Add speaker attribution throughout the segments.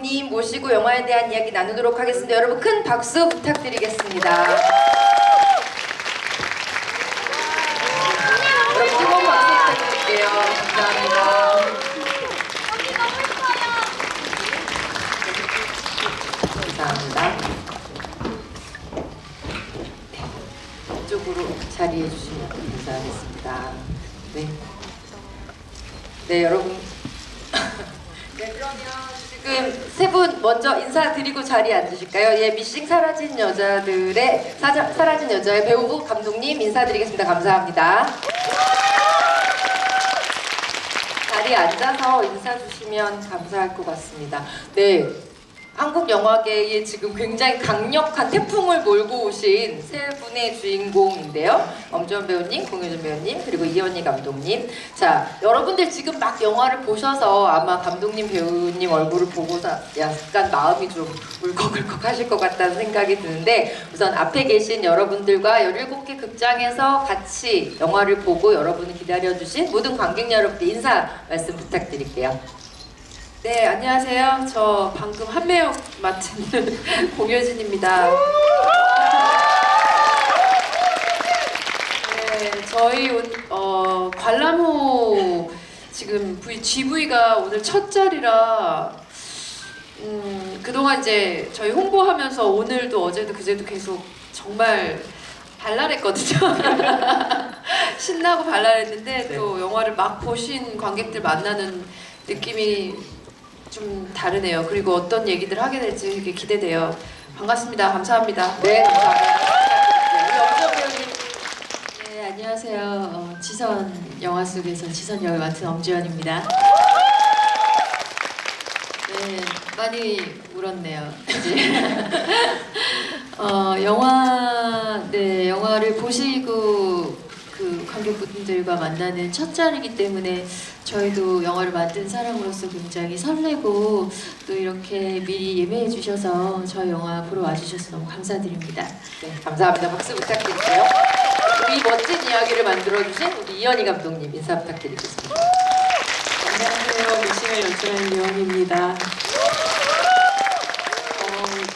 Speaker 1: 감독님 모시고 영화에 대한 이야기 나누도록 하겠습니다. 여러분 큰 박수 부탁드리겠습니다. 여러분 뜨거운 박수 부탁드릴게요. 감사합니다. 감사합니다. 네, 이쪽으로 자리해 주시면 감사하겠습니다. 네. 네, 여러분. 네, 그러면 지금 세 분 먼저 인사드리고 자리에 앉으실까요? 예, 미싱 사라진 여자들의 사라진 여자의 배우 감독님 인사드리겠습니다. 감사합니다. 자리에 앉아서 인사 주시면 감사할 것 같습니다. 네. 한국 영화계에 지금 굉장히 강력한 태풍을 몰고 오신 세 분의 주인공인데요. 엄지원 배우님, 공효준 배우님, 그리고 이현희 감독님. 자, 여러분들 지금 막 영화를 보셔서 아마 감독님, 배우님 얼굴을 보고서 약간 마음이 좀 울컥울컥 하실 것 같다는 생각이 드는데, 우선 앞에 계신 여러분들과 17개 극장에서 같이 영화를 보고 여러분을 기다려주신 모든 관객 여러분들 인사 말씀 부탁드릴게요.
Speaker 2: 네, 안녕하세요. 저 방금 한매역 맡은 공효진입니다. 네, 저희 관람호 지금 GV가 오늘 첫 자리라 그동안 이제 저희 홍보하면서 오늘도 어제도 그제도 계속 정말 발랄했거든요. 신나고 발랄했는데
Speaker 1: 네.
Speaker 2: 또 영화를 막 보신 관객들 만나는 느낌이 좀 다르네요. 그리고 어떤 얘기들 하게 될지 되게 기대돼요. 반갑습니다. 감사합니다.
Speaker 1: 네, 감사합니다. 우리 엄지원 배우님.
Speaker 3: 네, 안녕하세요. 지선 영화 속에서 지선 역을 맡은 엄지연입니다. 네, 많이 울었네요. 그치? 영화를 보시고 그 관객분들과 만나는 첫 자리이기 때문에 저희도 영화를 만든 사람으로서 굉장히 설레고 또 이렇게 미리 예매해 주셔서 저희 영화 보러 와주셔서 너무 감사드립니다.
Speaker 1: 네, 감사합니다. 박수 부탁드릴게요. 우리 멋진 이야기를 만들어주신 우리 이현희 감독님 인사 부탁드리겠습니다.
Speaker 4: 안녕하세요. 미싱을 연출한 이원입니다.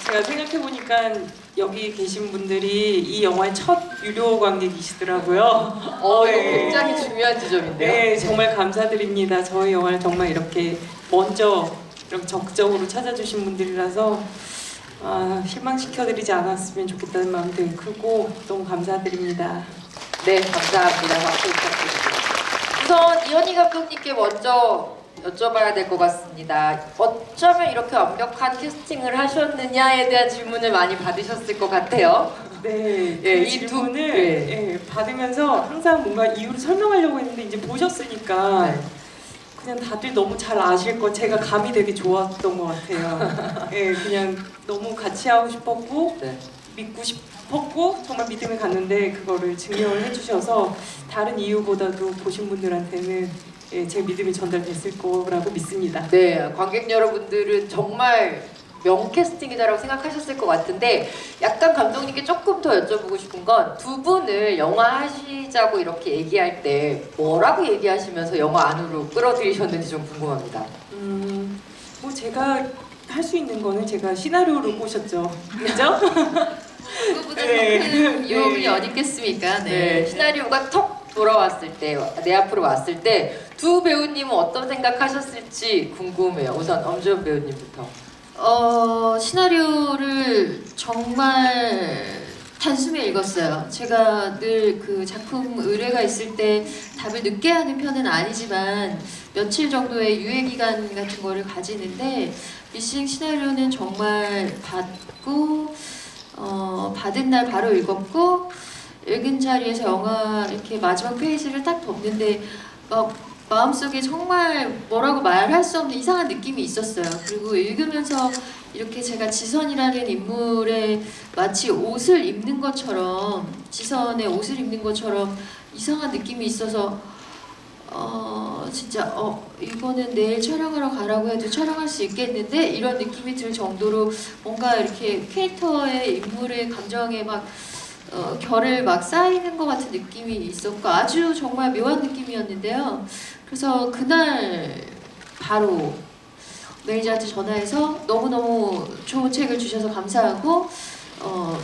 Speaker 4: 제가 생각해보니까 여기 계신 분들이 이 영화의 첫 유료 관객이시더라고요.
Speaker 1: 이거
Speaker 4: 네.
Speaker 1: 굉장히 중요한 지점인데요.
Speaker 4: 네, 정말 감사드립니다. 저희 영화를 정말 이렇게 먼저 이렇게 적극적으로 찾아주신 분들이라서 실망시켜드리지 않았으면 좋겠다는 마음이 되게 크고 너무 감사드립니다.
Speaker 1: 네, 감사합니다. 박수 부탁드립니다. 우선 이현희 감독님께 먼저 여쭤봐야 될 것 같습니다. 어쩌면 이렇게 완벽한 캐스팅을 하셨느냐에 대한 질문을 많이 받으셨을 것 같아요.
Speaker 4: 네,
Speaker 1: 예,
Speaker 4: 그
Speaker 1: 이
Speaker 4: 질문을
Speaker 1: 네.
Speaker 4: 받으면서 항상 뭔가 이유를 설명하려고 했는데 이제 보셨으니까
Speaker 1: 네.
Speaker 4: 그냥 다들 너무 잘 아실 거 제가 감이 되게 좋았던 것 같아요. 예, 그냥 너무 같이 하고 싶었고
Speaker 1: 네.
Speaker 4: 믿고 싶었고 정말 믿음이 갔는데 그거를 증명을 해주셔서 다른 이유보다도 보신 분들한테는 제 믿음이 전달됐을 거라고 믿습니다.
Speaker 1: 네, 관객 여러분들은 정말 명캐스팅이다라고 생각하셨을 것 같은데 약간 감독님께 조금 더 여쭤보고 싶은 건 두 분을 영화 하시자고 이렇게 얘기할 때 뭐라고 얘기하시면서 영화 안으로 끌어들이셨는지 좀 궁금합니다.
Speaker 4: 뭐 제가 할 수 있는 거는 제가 시나리오를 꼬셨죠. 그죠?
Speaker 3: 그거보다
Speaker 4: 네.
Speaker 3: 더 큰 유혹이
Speaker 4: 네.
Speaker 3: 어디 있겠습니까?
Speaker 1: 네, 시나리오가 턱 돌아왔을 때, 내 앞으로 왔을 때 두 배우님은 어떤 생각하셨을지 궁금해요. 우선 엄지원 배우님부터.
Speaker 3: 시나리오를 정말 단숨에 읽었어요. 제가 늘 그 작품 의뢰가 있을 때 답을 늦게 하는 편은 아니지만 며칠 정도의 유예 기간 같은 거를 가지는데 미싱 시나리오는 정말 받고 받은 날 바로 읽었고 읽은 자리에서 영화 이렇게 마지막 페이지를 딱 덮는데 막 마음속에 정말 뭐라고 말할 수 없는 이상한 느낌이 있었어요. 그리고 읽으면서 이렇게 제가 지선이라는 인물의 마치 옷을 입는 것처럼 지선의 옷을 입는 것처럼 이상한 느낌이 있어서 진짜 이거는 내일 촬영하러 가라고 해도 촬영할 수 있겠는데 이런 느낌이 들 정도로 뭔가 이렇게 캐릭터의 인물의 감정에 막 결을 막 쌓이는 것 같은 느낌이 있었고 아주 정말 묘한 느낌이었는데요. 그래서 그날 바로 매니저한테 전화해서 너무너무 좋은 책을 주셔서 감사하고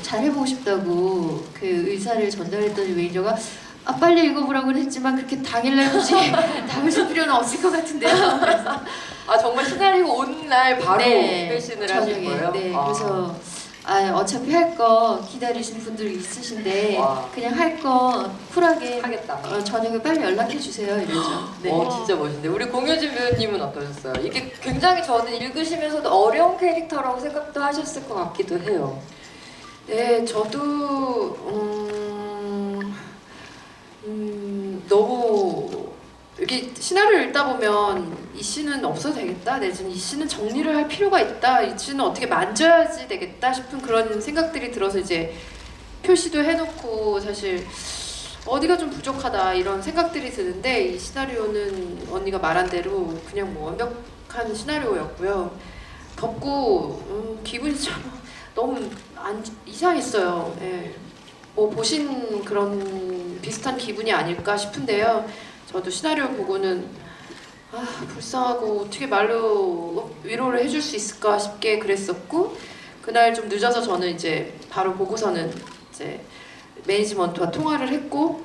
Speaker 3: 잘 해보고 싶다고 그 의사를 전달했더니 매니저가 빨리 읽어보라고는 했지만 그렇게 당일날 굳이 답을 줄 필요는 없을 것 같은데요. 그래서
Speaker 1: 아 정말 시나리오 온 날 바로
Speaker 3: 네,
Speaker 1: 회신을 하신
Speaker 3: 저녁에.
Speaker 1: 거예요?
Speaker 3: 네,
Speaker 1: 아.
Speaker 3: 그래서 어차피 할 거 기다리신 분들 있으신데
Speaker 1: 와.
Speaker 3: 그냥 할 거 쿨하게
Speaker 1: 하겠다.
Speaker 3: 저녁에 빨리 연락해 주세요 이러죠. 네.
Speaker 1: 진짜 멋있는데 우리 공효진 배우님은 어떠셨어요? 이게 굉장히 저는 읽으시면서도 어려운 캐릭터라고 생각도 하셨을 것 같기도 해요.
Speaker 2: 네, 저도 너무 이렇게 시나리오를 읽다 보면 이 씬은 없어도 되겠다, 내지는 이 씬은 정리를 할 필요가 있다, 이 씬은 어떻게 만져야지 되겠다 싶은 그런 생각들이 들어서 이제 표시도 해놓고 사실 어디가 좀 부족하다 이런 생각들이 드는데 이 시나리오는 언니가 말한 대로 그냥 뭐 완벽한 시나리오였고요. 덥고 기분이 참 너무 이상했어요. 예. 뭐 보신 그런 비슷한 기분이 아닐까 싶은데요. 저도 시나리오 보고는 불쌍하고 어떻게 말로 위로를 해줄 수 있을까 싶게 그랬었고, 그날 좀 늦어서 저는 이제 바로 보고서는 이제 매니지먼트와 통화를 했고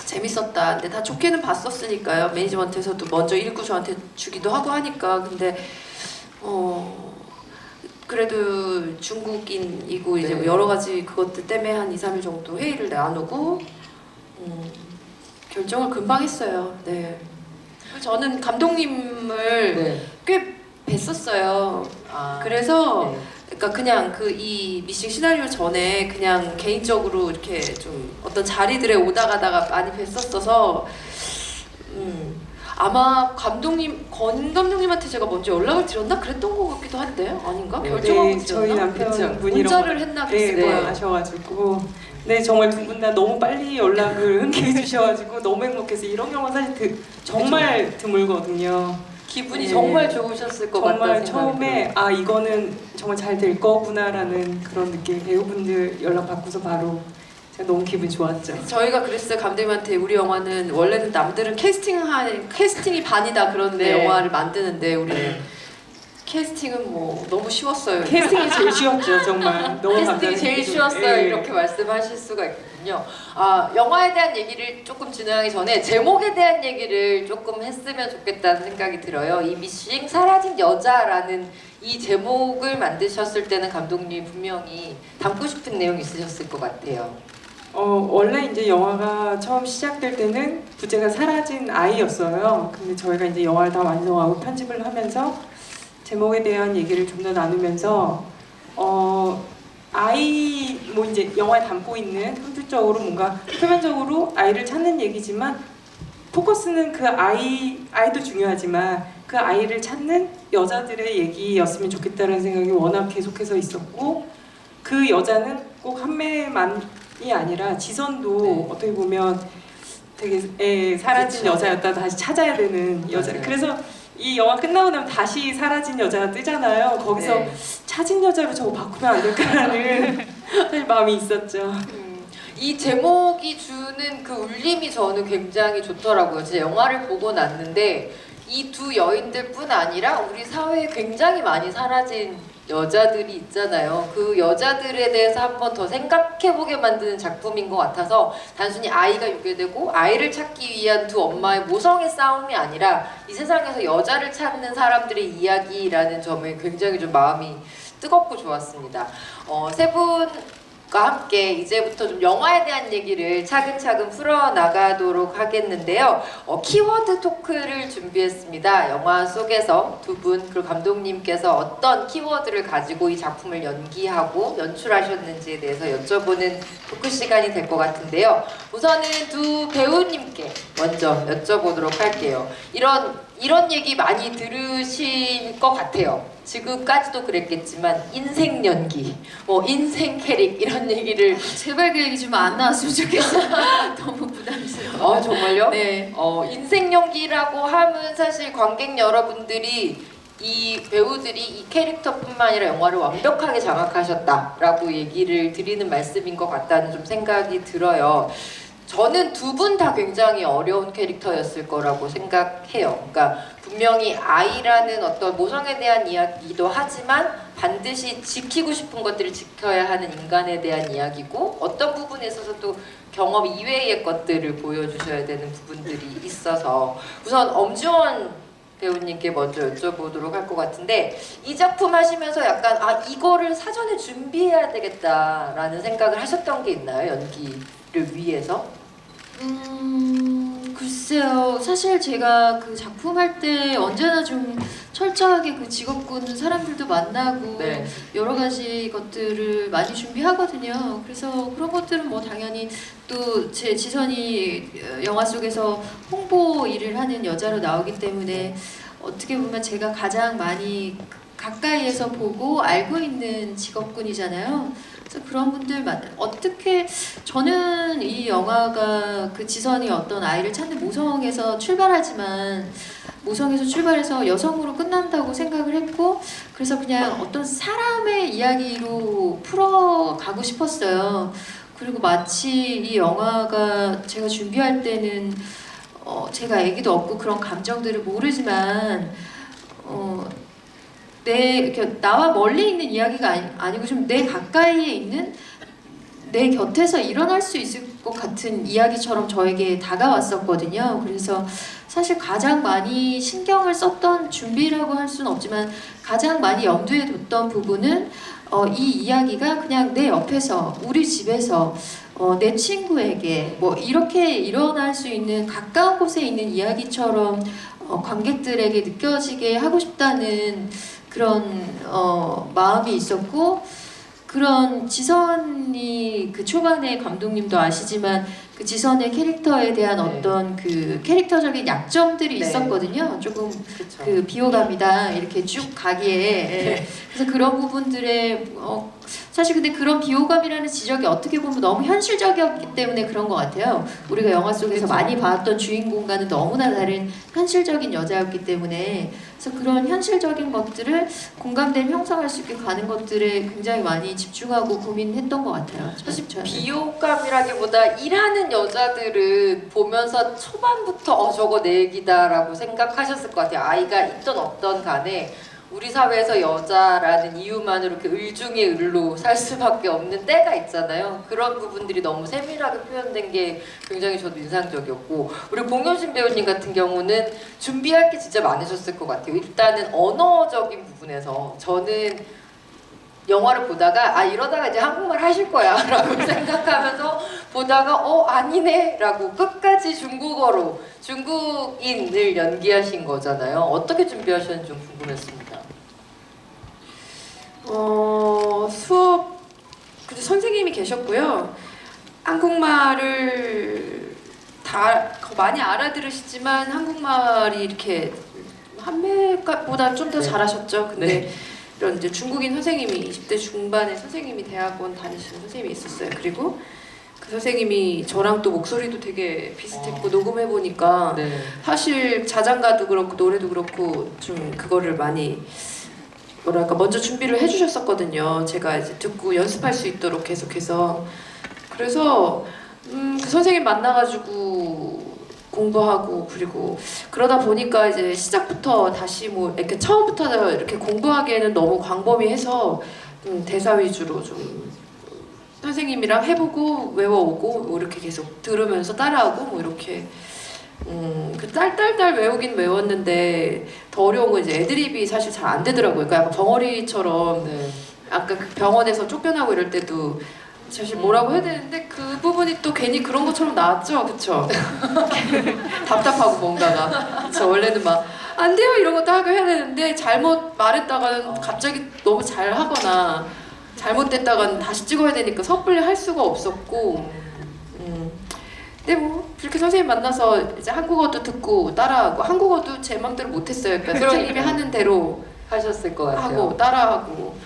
Speaker 2: 재밌었다. 근데 다 좋게는 봤었으니까요. 매니지먼트에서도 먼저 읽고 저한테 주기도 하고 하니까. 근데 그래도 중국인이고 이제
Speaker 1: 네.
Speaker 2: 여러 가지 그것들 때문에 한 2, 3일 정도 회의를 나누고 결정을 금방 했어요. 네. 저는 감독님을
Speaker 1: 네.
Speaker 2: 꽤 뵀었어요.
Speaker 1: 아,
Speaker 2: 그래서
Speaker 1: 네.
Speaker 2: 그러니까 그냥 그 이 미싱 시나리오 전에 그냥 개인적으로 이렇게 좀 어떤 자리들에 오다 가다가 많이 뵀었어서 아마 권 감독님한테 제가 먼저 연락을 드렸나 그랬던 것 같기도 한데요. 아닌가?
Speaker 1: 네,
Speaker 2: 결정하고
Speaker 4: 네, 저희
Speaker 2: 드렸나?
Speaker 4: 남편분이랑
Speaker 2: 문자를 했나
Speaker 4: 네,
Speaker 2: 그랬어요.
Speaker 4: 하셔가지고 네 정말 두 분 다 너무 빨리 연락을 흔쾌히 주셔가지고 너무 행복해서 이런 경우가 사실 정말 드물거든요.
Speaker 1: 기분이
Speaker 4: 네.
Speaker 1: 정말 좋으셨을 것
Speaker 4: 정말
Speaker 1: 같다는 생각이
Speaker 4: 처음에
Speaker 1: 들어요.
Speaker 4: 이거는 정말 잘 될 거구나라는 그런 느낌. 배우분들 연락 받고서 바로 제가 너무 기분이 좋았죠.
Speaker 2: 저희가 그랬어요. 감독님한테 우리 영화는 원래는 남들은 캐스팅이 반이다 그러는데
Speaker 1: 네.
Speaker 2: 영화를 만드는데 우리는 캐스팅은 뭐 너무 쉬웠어요.
Speaker 4: 캐스팅이 제일 쉬웠죠, 정말. 너무
Speaker 1: 캐스팅이
Speaker 4: 감사드리고.
Speaker 1: 제일 쉬웠어요.
Speaker 4: 예.
Speaker 1: 이렇게 말씀하실 수가 있거든요. 영화에 대한 얘기를 조금 진행하기 전에 제목에 대한 얘기를 조금 했으면 좋겠다는 생각이 들어요. 이 미싱 사라진 여자라는 이 제목을 만드셨을 때는 감독님이 분명히 담고 싶은 내용이 있으셨을 것 같아요.
Speaker 4: 원래 이제 영화가 처음 시작될 때는 부제가 사라진 아이였어요. 근데 저희가 이제 영화를 다 완성하고 편집을 하면서 제목에 대한 얘기를 좀 더 나누면서 아이 뭐 이제 영화에 담고 있는 형식적으로 뭔가 표면적으로 아이를 찾는 얘기지만 포커스는 그 아이도 중요하지만 그 아이를 찾는 여자들의 얘기였으면 좋겠다는 생각이 워낙 계속해서 있었고, 그 여자는 꼭 한매만이 아니라 지선도
Speaker 1: 네.
Speaker 4: 어떻게 보면 되게 사라진
Speaker 1: 그쵸.
Speaker 4: 여자였다 다시 찾아야 되는 여자.
Speaker 1: 맞아요.
Speaker 4: 그래서 이 영화 끝나고 나면 다시 사라진 여자가 뜨잖아요. 거기서
Speaker 1: 네.
Speaker 4: 찾은 여자로 저거 바꾸면 안 될까라는 사실 마음이 있었죠.
Speaker 1: 이 제목이 주는 그 울림이 저는 굉장히 좋더라고요. 진짜 영화를 보고 났는데 이 두 여인들뿐 아니라 우리 사회에 굉장히 많이 사라진 여자들이 있잖아요. 그 여자들에 대해서 한 번 더 생각해보게 만드는 작품인 것 같아서 단순히 아이가 유괴되고 아이를 찾기 위한 두 엄마의 모성의 싸움이 아니라 이 세상에서 여자를 찾는 사람들의 이야기라는 점에 굉장히 좀 마음이 뜨겁고 좋았습니다. 세 분과 함께 이제부터 좀 영화에 대한 얘기를 차근차근 풀어나가도록 하겠는데요. 키워드 토크를 준비했습니다. 영화 속에서 두 분 그리고 감독님께서 어떤 키워드를 가지고 이 작품을 연기하고 연출하셨는지에 대해서 여쭤보는 토크 시간이 될 것 같은데요. 우선은 두 배우님께 먼저 여쭤보도록 할게요. 이런 얘기 많이 들으실 것 같아요. 지금까지도 그랬겠지만 인생 연기, 인생 캐릭 이런 얘기를
Speaker 3: 제발 그 얘기 좀 안 나왔으면 좋겠어요. 너무 부담스러워.
Speaker 1: 정말요?
Speaker 3: 네.
Speaker 1: 인생 연기라고 하면 사실 관객 여러분들이 이 배우들이 이 캐릭터뿐만 아니라 영화를 완벽하게 장악하셨다라고 얘기를 드리는 말씀인 것 같다는 좀 생각이 들어요. 저는 두 분 다 굉장히 어려운 캐릭터였을 거라고 생각해요. 그러니까 분명히 아이라는 어떤 모성에 대한 이야기도 하지만 반드시 지키고 싶은 것들을 지켜야 하는 인간에 대한 이야기고 어떤 부분에 있어서 또 경험 이외의 것들을 보여주셔야 되는 부분들이 있어서 우선 엄지원 배우님께 먼저 여쭤보도록 할 것 같은데 이 작품 하시면서 약간 아 이거를 사전에 준비해야 되겠다라는 생각을 하셨던 게 있나요? 연기를 위해서?
Speaker 3: 글쎄요. 사실 제가 그 작품 할 때 언제나 좀 철저하게 그 직업군 사람들도 만나고
Speaker 1: 네.
Speaker 3: 여러 가지 것들을 많이 준비하거든요. 그래서 그런 것들은 뭐 당연히 또 제 지선이 영화 속에서 홍보 일을 하는 여자로 나오기 때문에 어떻게 보면 제가 가장 많이 가까이에서 보고 알고 있는 직업군이잖아요. 그래서 그런 분들 어떻게 저는 이 영화가 그 지선이 어떤 아이를 찾는 모성에서 출발하지만 모성에서 출발해서 여성으로 끝난다고 생각을 했고 그래서 그냥 어떤 사람의 이야기로 풀어가고 싶었어요. 그리고 마치 이 영화가 제가 준비할 때는 제가 아기도 없고 그런 감정들을 모르지만 이렇게 나와 멀리 있는 이야기가 아니고 좀 내 가까이에 있는 내 곁에서 일어날 수 있을 것 같은 이야기처럼 저에게 다가왔었거든요. 그래서 사실 가장 많이 신경을 썼던 준비라고 할 수는 없지만 가장 많이 염두에 뒀던 부분은 이 이야기가 그냥 내 옆에서 우리 집에서 내 친구에게 뭐 이렇게 일어날 수 있는 가까운 곳에 있는 이야기처럼 관객들에게 느껴지게 하고 싶다는 그런 마음이 있었고 그런 지선이 그 초반에 감독님도 아시지만 그 지선의 캐릭터에 대한
Speaker 1: 네.
Speaker 3: 어떤 그 캐릭터적인 약점들이
Speaker 1: 네.
Speaker 3: 있었거든요. 조금
Speaker 1: 그쵸.
Speaker 3: 그 비호감이다 이렇게 쭉 가기에 예. 그래서 그런 부분들에 사실 근데 그런 비호감이라는 지적이 어떻게 보면 너무 현실적이었기 때문에 그런 것 같아요. 우리가 영화 속에서
Speaker 1: 그쵸.
Speaker 3: 많이 봤던 주인공과는 너무나 다른 현실적인 여자였기 때문에 그래서 그런 현실적인 것들을 공감대를 형성할 수 있게 가는 것들에 굉장히 많이 집중하고 고민했던 것 같아요.
Speaker 1: 사실
Speaker 3: 저는.
Speaker 1: 비호감이라기보다 일하는 여자들은 보면서 초반부터 저거 내 얘기다라고 생각하셨을 것 같아요. 아이가 있든 없든 간에 우리 사회에서 여자라는 이유만으로 이렇게 을중의 을로 살 수밖에 없는 때가 있잖아요. 그런 부분들이 너무 세밀하게 표현된 게 굉장히 저도 인상적이었고 우리 공효진 배우님 같은 경우는 준비할 게 진짜 많으셨을 것 같아요. 일단은 언어적인 부분에서 저는 영화를 보다가 아 이러다가 이제 한국말 하실 거야 라고 생각하면서 보다가 아니네 라고 끝까지 중국어로 중국인을 연기하신 거잖아요. 어떻게 준비하셨는지 좀 궁금했습니다.
Speaker 2: 수업 선생님이 계셨고요. 한국말을 다 많이 알아들으시지만 한국말이 이렇게 한매보다 좀 더
Speaker 1: 네.
Speaker 2: 잘하셨죠. 근데
Speaker 1: 네.
Speaker 2: 이런 이제 중국인 선생님이 20대 중반의 선생님이 대학원 다니시는 선생님이 있었어요. 그리고 그 선생님이 저랑 또 목소리도 되게 비슷했고 녹음해 보니까
Speaker 1: 네.
Speaker 2: 사실 자장가도 그렇고 노래도 그렇고 좀 그거를 많이 뭐랄까 먼저 준비를 해주셨었거든요. 제가 이제 듣고 연습할 수 있도록 계속해서 그래서 그 선생님 만나가지고 공부하고 그리고 그러다 보니까 이제 시작부터 다시 뭐 이렇게 처음부터 이렇게 공부하기에는 너무 광범위해서 대사 위주로 좀 선생님이랑 해보고 외워오고 뭐 이렇게 계속 들으면서 따라하고 뭐 이렇게 그 딸딸딸 외우긴 외웠는데 더 어려운 건 이제 애드립이 사실 잘 안 되더라고요. 그러니까 약간 벙어리처럼
Speaker 1: 네.
Speaker 2: 아까 그 병원에서 쫓겨나고 이럴 때도 사실 뭐라고 해야 되는데 그 부분이 또 괜히 그런 것처럼 나왔죠, 그쵸? 답답하고 뭔가가 그쵸? 원래는 막 안 돼요 이런 것도 하고 해야 되는데 잘못 말했다가는 갑자기 너무 잘하거나 잘못됐다가는 다시 찍어야 되니까 섣불리 할 수가 없었고 근데 뭐 그렇게 선생님 만나서 이제 한국어도 듣고 따라하고 한국어도 제 맘대로 못했어요. 그러니까 선생님이 하는 대로
Speaker 1: 하셨을 것 같아요.
Speaker 2: 하고 따라하고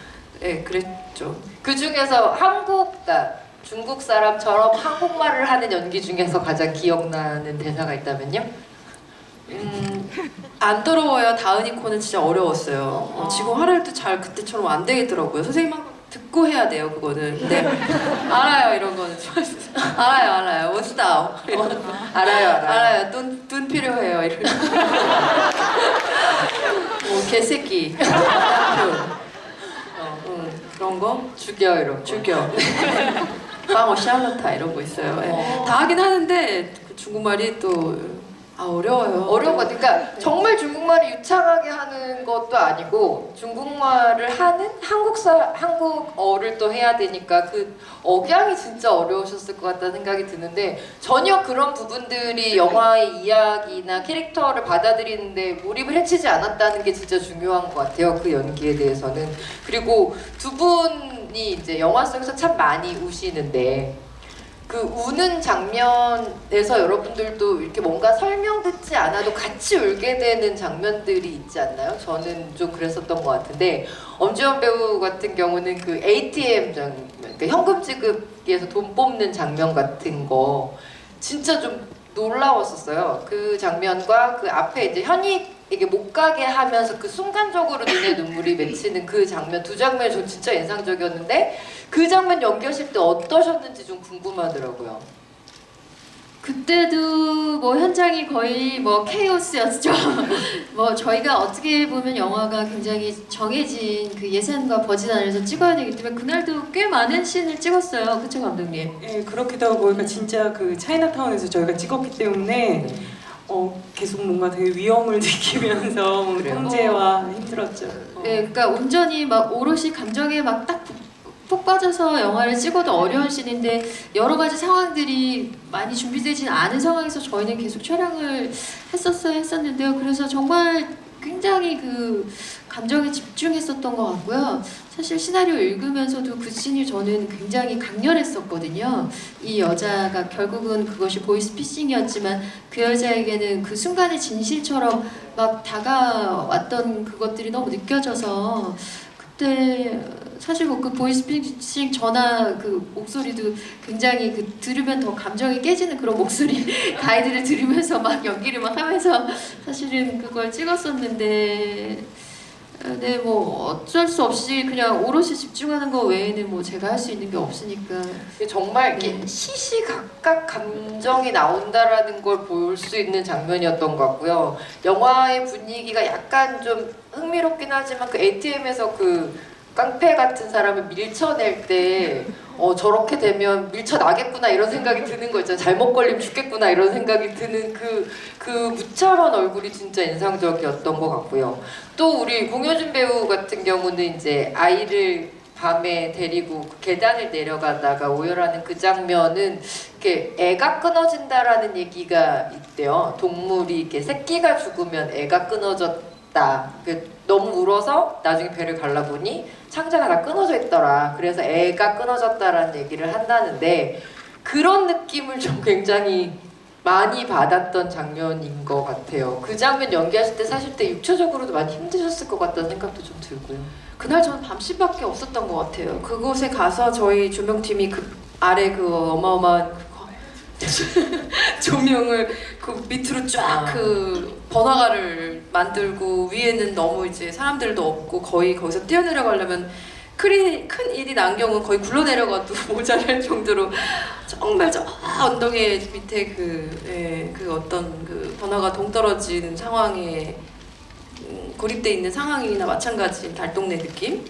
Speaker 2: 예 그랬죠.
Speaker 1: 그 중에서 그러니까 중국 사람처럼 한국말을 하는 연기 중에서 가장 기억나는 대사가 있다면요?
Speaker 2: 안 더러워요. 다은이 코는 진짜 어려웠어요. 지금 하려도 잘 그때처럼 안 되겠더라고요. 선생님하고 듣고 해야 돼요 그거는. 근데 알아요 이런 거는 알아요 멋있다 알아요 돈 필요해요 이런 뭐 개새끼 그런 거
Speaker 1: 죽여 이런 거.
Speaker 2: 죽여 빵어 샬롯타 이런 거 있어요. 예. 다 하긴 하는데 그 중국말이 또 어려워요.
Speaker 1: 어려운 것 같아요. 그러니까 정말 중국말을 유창하게 하는 것도 아니고 중국말을 하는 한국어를 또 해야 되니까 그 억양이 진짜 어려우셨을 것 같다는 생각이 드는데 전혀 그런 부분들이 영화의 이야기나 캐릭터를 받아들이는데 몰입을 해치지 않았다는 게 진짜 중요한 것 같아요. 그 연기에 대해서는. 그리고 두 분이 이제 영화 속에서 참 많이 우시는데 그 우는 장면에서 여러분들도 이렇게 뭔가 설명 듣지 않아도 같이 울게 되는 장면들이 있지 않나요? 저는 좀 그랬었던 것 같은데 엄지원 배우 같은 경우는 그 ATM 장면, 그러니까 현금 지급기에서 돈 뽑는 장면 같은 거 진짜 좀 놀라웠었어요. 그 장면과 그 앞에 이제 현익에게 못 가게 하면서 그 순간적으로 눈에 눈물이 맺히는 그 장면 두 장면이 저 진짜 인상적이었는데 그 장면 연기하실 때 어떠셨는지 좀 궁금하더라고요.
Speaker 3: 그때도 뭐 현장이 거의 뭐 케이오스였죠. 뭐 저희가 어떻게 보면 영화가 굉장히 정해진 그 예산과 버짓 안에서 찍어야 되기 때문에 그날도 꽤 많은 씬을 찍었어요. 그쵸 감독님?
Speaker 4: 예, 그렇기도 하고 그러니까 진짜 그 차이나타운에서 저희가 찍었기 때문에 계속 뭔가 되게 위험을 느끼면서
Speaker 1: 그래요?
Speaker 4: 통제와 힘들었죠.
Speaker 3: 네, 그러니까 온전히 막 오롯이 감정에 막 딱 푹 빠져서 영화를 찍어도 어려운 씬인데 여러 가지 상황들이 많이 준비되진 않은 상황에서 저희는 계속 촬영을 했었는데요. 그래서 정말 굉장히 그 감정에 집중했었던 것 같고요. 사실 시나리오 읽으면서도 그 씬이 저는 굉장히 강렬했었거든요. 이 여자가 결국은 그것이 보이스피싱이었지만 그 여자에게는 그 순간의 진실처럼 막 다가왔던 그것들이 너무 느껴져서 그때 사실 뭐 그 보이스피싱 전화 그 목소리도 굉장히 그 들으면 더 감정이 깨지는 그런 목소리 가이드를 들으면서 막 연기를 막 하면서 사실은 그걸 찍었었는데 네, 뭐 어쩔 수 없이 그냥 오롯이 집중하는 거 외에는 뭐 제가 할 수 있는 게 없으니까.
Speaker 1: 정말 이렇게 시시각각 감정이 나온다라는 걸 볼 수 있는 장면이었던 것 같고요. 영화의 분위기가 약간 좀 흥미롭긴 하지만 그 ATM에서 그 깡패 같은 사람을 밀쳐낼 때 저렇게 되면 밀쳐나겠구나 이런 생각이 드는 거 있잖아요. 잘못 걸리면 죽겠구나 이런 생각이 드는 그 무참한 얼굴이 진짜 인상적이었던 것 같고요. 또 우리 공효진 배우 같은 경우는 이제 아이를 밤에 데리고 그 계단을 내려가다가 오열하는 그 장면은 이렇게 애가 끊어진다라는 얘기가 있대요. 동물이 이렇게 새끼가 죽으면 애가 끊어졌다. 너무 울어서 나중에 배를 갈라보니 창자가 다 끊어져 있더라. 그래서 애가 끊어졌다라는 얘기를 한다는데 그런 느낌을 좀 굉장히 많이 받았던 장면인 것 같아요. 그 장면 연기하실 때 사실 때 육체적으로도 많이 힘드셨을 것 같다는 생각도 좀 들고요.
Speaker 2: 그날 저는 밤씬밖에 없었던 것 같아요. 그곳에 가서 저희 조명팀이 그 아래 그 어마어마한 그거 조명을 그 밑으로 쫙 그 번화가를 만들고 위에는 너무 이제 사람들도 없고 거의 거기서 뛰어내려가려면 큰 일이 난 경우는 거의 굴러내려가도 모자랄 정도로 정말 저 언덕에 밑에 그 어떤 그 번화가 동떨어진 상황에 고립돼 있는 상황이나 마찬가지인 달동네 느낌.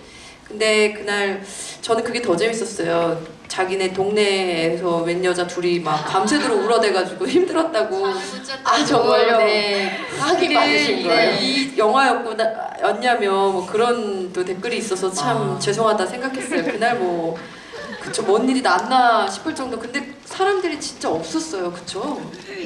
Speaker 2: 근데 그날 저는 그게 더 재밌었어요. 자기네 동네에서 웬 여자 둘이 막 밤새도록 울어대가지고 힘들었다고.
Speaker 1: 아, 정말요?
Speaker 2: 네.
Speaker 1: 하기 많으신 거예요?
Speaker 2: 이 영화였냐며 뭐 그런 또 댓글이 있어서 참 죄송하다 생각했어요. 그날 뭐 그쵸 뭔 일이 났나 싶을 정도. 근데 사람들이 진짜 없었어요. 그쵸?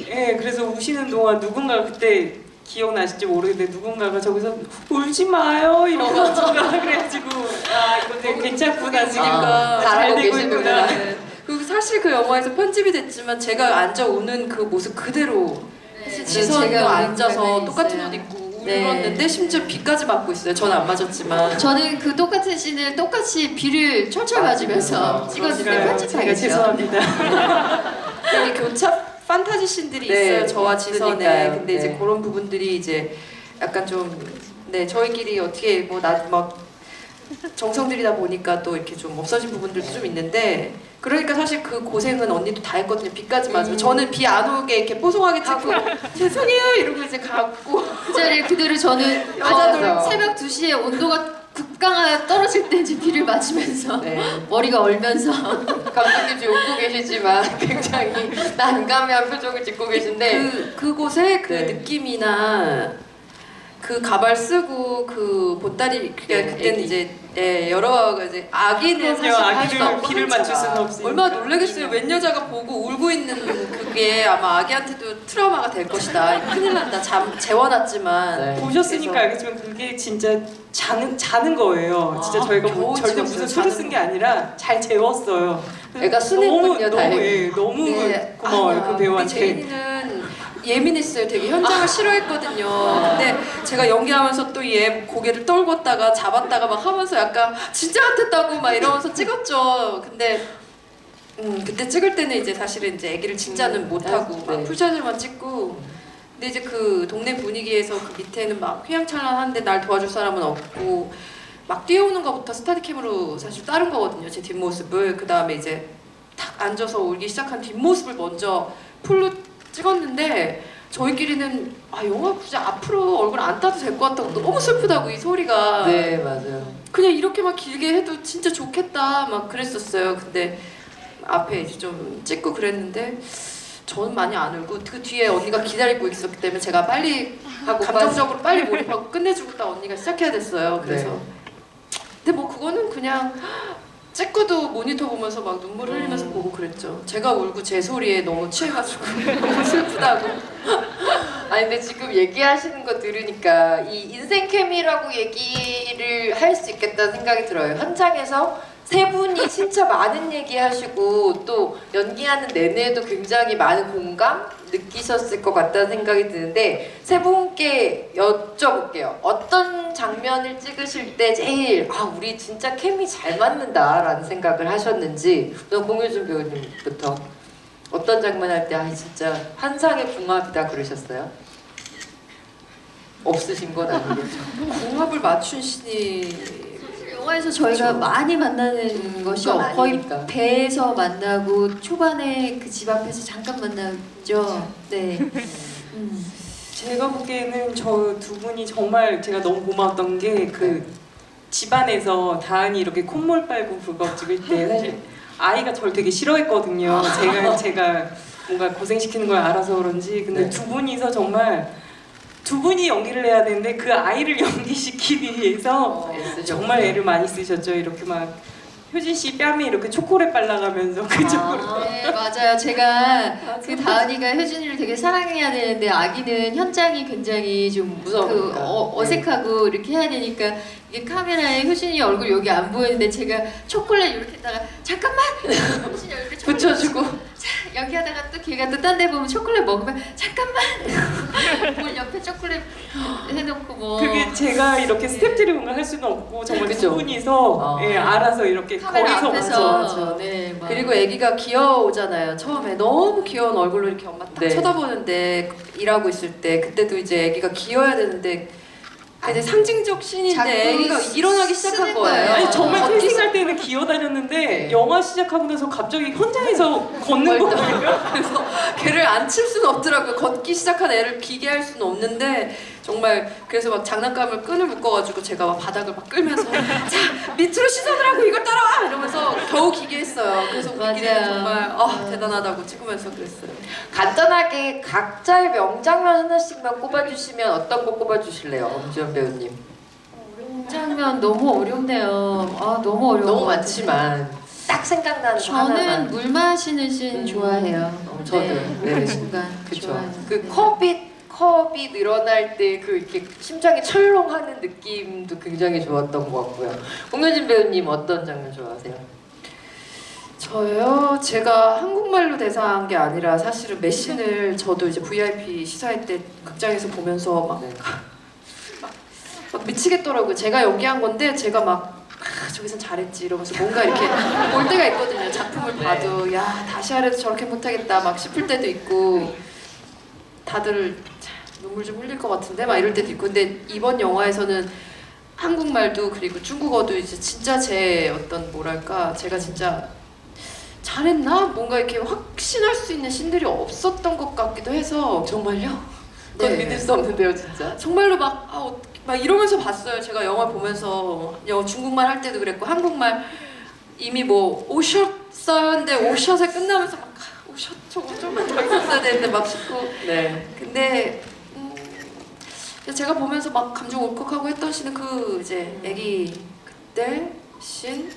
Speaker 4: 예, 그래서 우시는 동안 누군가 그때 기억나실지 모르겠는데 누군가가 저기서 울지 마요 이러면서 그래가지고 이거 되게 괜찮구나 지금 잘
Speaker 1: 잘하고
Speaker 4: 되고
Speaker 1: 계시는구나.
Speaker 4: 있구나.
Speaker 2: 네. 그리고 사실 그 영화에서 편집이 됐지만 제가 앉아 우는 그 모습 그대로 사실 지선도
Speaker 3: 제가
Speaker 2: 앉아서
Speaker 3: 우는
Speaker 2: 똑같은
Speaker 3: 있어요.
Speaker 2: 옷 입고
Speaker 3: 네.
Speaker 2: 울었는데 심지어 비까지 맞고 있어요. 저는 안 맞았지만.
Speaker 3: 저는 그 똑같은 씬을 똑같이 비를 철철 맞으면서 찍었는데
Speaker 4: 제가
Speaker 3: 편집하겠죠.
Speaker 4: 죄송합니다.
Speaker 2: 여기 교차 판타지 씬들이
Speaker 1: 네,
Speaker 2: 있어요. 저와 지선에.
Speaker 1: 그러니까요.
Speaker 2: 근데 이제
Speaker 1: 네.
Speaker 2: 그런 부분들이 이제 약간 좀 저희끼리 어떻게 뭐 정성 들이다 보니까 또 이렇게 좀 없어진 부분들도 좀 있는데 그러니까 사실 그 고생은 언니도 다 했거든요. 비까지 맞으면 저는 비 안 오게 이렇게 뽀송하게 찍고 죄송해요 이러고 이제 갖고
Speaker 3: 그 자리에 그대로 저는
Speaker 1: 맞아요.
Speaker 3: 새벽 2시에 온도가 급강하게 떨어질 때 이제 비를 맞으면서
Speaker 1: 네.
Speaker 3: 머리가 얼면서
Speaker 1: 감독님 지금 웃고 계시지만 굉장히 난감해한 표정을 짓고 계신데
Speaker 2: 그곳에 그
Speaker 1: 네.
Speaker 2: 느낌이나 그 가발 쓰고 그 보따리 그게
Speaker 1: 네,
Speaker 2: 그때는
Speaker 1: 애기.
Speaker 2: 이제 여러 가지 아기는 사실 할 수가
Speaker 4: 아기를 비를 맞출 수는 없으니까.
Speaker 2: 얼마나 놀라겠어요. 웬 여자가 보고 울고 있는 그게 아마 아기한테도 트라우마가 될 것이다. 큰일 난다. 재워놨지만
Speaker 1: 네.
Speaker 4: 보셨으니까
Speaker 2: 그래서-
Speaker 4: 알겠지만 그게 진짜 자는 거예요. 진짜
Speaker 2: 아,
Speaker 4: 저희가
Speaker 2: 겨우
Speaker 4: 절대
Speaker 2: 찍었어요.
Speaker 4: 무슨 수를 쓴 게 아니라 잘 재웠어요.
Speaker 1: 애가 순했군요, 다행히.
Speaker 4: 너무
Speaker 2: 네.
Speaker 4: 고마워요
Speaker 2: 아니야,
Speaker 4: 그
Speaker 2: 우리
Speaker 4: 배우한테.
Speaker 2: 제인이는 예민했어요. 되게 현장을 싫어했거든요. 근데 제가 연기하면서 또 얘 고개를 떨궜다가 잡았다가 막 하면서 약간 진짜 같았다고 막 이러면서 찍었죠. 근데 그때 찍을 때는 이제 사실은 이제 아기를 진짜는 못 하고
Speaker 1: 네.
Speaker 2: 막 풀샷을만 찍고. 근데 이제 그 동네 분위기에서 그 밑에는 막 휘황찬란한데 날 도와줄 사람은 없고 막 뛰어오는 것부터 스타디캠으로 사실 따른 거거든요. 제 뒷모습을. 그 다음에 이제 탁 앉아서 울기 시작한 뒷모습을 먼저 풀로 찍었는데 저희끼리는 아 영화 굳이 앞으로 얼굴 안 따도 될 것 같다고 너무 슬프다고 이 소리가
Speaker 1: 네, 맞아요.
Speaker 2: 그냥 이렇게만 길게 해도 진짜 좋겠다 막 그랬었어요. 근데 앞에 이제 좀 찍고 그랬는데 저는 많이 안 울고 그 뒤에 언니가 기다리고 있었기 때문에 제가 빨리
Speaker 1: 하고
Speaker 2: 감정적으로 빨리 몰입하고 끝내주고 딱 언니가 시작해야 됐어요. 그래서
Speaker 1: 네.
Speaker 2: 근데 뭐 그거는 그냥 찍고도 모니터 보면서 막 눈물 흘리면서 보고 그랬죠. 제가 울고 제 소리에 너무 취해가지고 너무 슬프다고.
Speaker 1: 아니 근데 지금 얘기하시는 거 들으니까 이 인생 케미라고 얘기를 할 수 있겠다는 생각이 들어요. 현장에서 세 분이 진짜 많은 얘기하시고 또 연기하는 내내에도 굉장히 많은 공감 느끼셨을 것 같다는 생각이 드는데 세 분께 여쭤볼게요. 어떤 장면을 찍으실 때 제일 아 우리 진짜 케미 잘 맞는다라는 생각을 하셨는지 우선 공효준 배우님부터 어떤 장면 할 때 아 진짜 환상의 궁합이다 그러셨어요? 없으신 건 아니겠죠?
Speaker 2: 궁합을 맞춘 신이
Speaker 3: 영화에서 저희가
Speaker 2: 그렇죠.
Speaker 3: 많이 만나는 것이
Speaker 1: 그건
Speaker 3: 거의
Speaker 1: 아니니까.
Speaker 3: 배에서 만나고 초반에 그 집 앞에서 잠깐 만나죠. 네.
Speaker 4: 제가 보기에는 저 두 분이 정말 제가 너무 고마웠던 게 그 집안에서 다은이 이렇게 콧물 빨고 그거 찍을 때 사실 아이가 저를 되게 싫어했거든요. 제가 뭔가 고생시키는 걸 알아서 그런지 근데
Speaker 1: 네.
Speaker 4: 두 분이서 정말 두 분이 연기를 해야 되는데 그 아이를 연기시키기 위해서
Speaker 1: 애쓰셨구나.
Speaker 4: 정말 애를 많이 쓰셨죠. 이렇게 막 효진 씨 뺨에 이렇게 초콜릿 발라가면서 그쪽으로
Speaker 3: 네, 맞아요. 제가 그 다은이가 효진이를 되게 사랑해야 되는데 아기는 현장이 굉장히 좀
Speaker 1: 무서우니까.
Speaker 3: 어색하고 이렇게 해야 되니까 이게 카메라에 효진이 얼굴 여기 안 보이는데 제가 초콜릿 이렇게 했다가 잠깐만 효진이 얼굴에 초콜릿
Speaker 1: 붙여주고
Speaker 3: 연기하다가 또 걔가 또 딴 데 보면 초콜릿 먹으면 잠깐만 뭘 옆에 초콜릿 해놓고 뭐
Speaker 4: 그게 제가 이렇게 스태프들이 뭔가 할 수는 없고 정말
Speaker 1: 그죠.
Speaker 4: 두 분이서
Speaker 1: 아.
Speaker 4: 예, 알아서 이렇게
Speaker 3: 카메라
Speaker 4: 거기서
Speaker 3: 앞에서
Speaker 2: 맞아.
Speaker 3: 네, 막.
Speaker 2: 그리고 아기가 귀여우잖아요. 처음에 너무 귀여운 얼굴로 이렇게 엄마 딱
Speaker 1: 네.
Speaker 2: 쳐다보는데 일하고 있을 때 그때도 이제 아기가 귀여워야 되는데 이제 상징적 씬인데
Speaker 3: 자꾸
Speaker 2: 아기가 일어나기 시작한
Speaker 3: 쓰는
Speaker 2: 거예요.
Speaker 3: 거예요.
Speaker 4: 아니 정말
Speaker 2: 걷기
Speaker 4: 캐스팅할 때는 기어다녔는데
Speaker 1: 네.
Speaker 4: 영화 시작하고 나서 갑자기 현장에서 걷는 거예요.
Speaker 2: 그래서 걔를 안 칠 수는 없더라고요. 걷기 시작한 애를 기게 할 수는 없는데 정말 그래서 막 장난감을 끈을 묶어가지고 제가 막 바닥을 막 끌면서 자 밑으로 시선을 하고 이걸 따라와 이러면서 겨우 기게 했어요. 그래서 우리끼리는
Speaker 3: 맞아요.
Speaker 2: 정말 대단하다고 찍으면서 그랬어요.
Speaker 1: 간단하게 각자의 명장면 하나씩만 꼽아주시면 어떤 거 꼽아주실래요? 엄지원 배우님.
Speaker 3: 장면 너무 어렵네요. 아 너무 어려워.
Speaker 1: 너무 많지만 딱 생각나는 거
Speaker 3: 저는
Speaker 1: 하나만.
Speaker 3: 물 마시는 씬 좋아해요.
Speaker 1: 저도.
Speaker 3: 네,
Speaker 1: 네.
Speaker 3: 그 순간
Speaker 1: 그쵸.
Speaker 3: 좋아해요.
Speaker 1: 그 컵이 늘어날 때 그 이렇게 심장이 철렁하는 느낌도 굉장히 좋았던 것 같고요. 공효진 배우님 어떤 장면 좋아하세요?
Speaker 2: 저요? 제가 한국말로 대사한 게 아니라 사실은 메신을 저도 이제 VIP 시사회 때 극장에서 보면서 막,
Speaker 1: 네.
Speaker 2: 막 미치겠더라고요. 제가 연기한 건데 제가 막 저기선 잘했지 이러면서 뭔가 이렇게 볼 때가 있거든요. 작품을
Speaker 1: 네.
Speaker 2: 봐도 야 다시 하려도 저렇게 못하겠다 막 싶을 때도 있고 다들 참, 눈물 좀 흘릴 것 같은데 막 이럴 때도 있고 근데 이번 영화에서는 한국말도 그리고 중국어도 이제 진짜 제 어떤 뭐랄까 제가 진짜 잘했나? 뭔가 이렇게 확신할 수 있는 신들이 없었던 것 같기도 해서
Speaker 1: 정말요? 그건
Speaker 2: 네.
Speaker 1: 믿을 수 없는데요, 진짜.
Speaker 2: 정말로 막 이러면서 봤어요. 제가 영화 보면서 중국말 할 때도 그랬고 한국말 이미 뭐 오셨어요 근데 오셔서 끝나면서 막 오셨 저거 좀만 더 있었어야 되는데 막 싶고
Speaker 1: 네.
Speaker 2: 근데 제가 보면서 막 감정 울컥하고 했던 씬은 그 이제 애기 그때 씬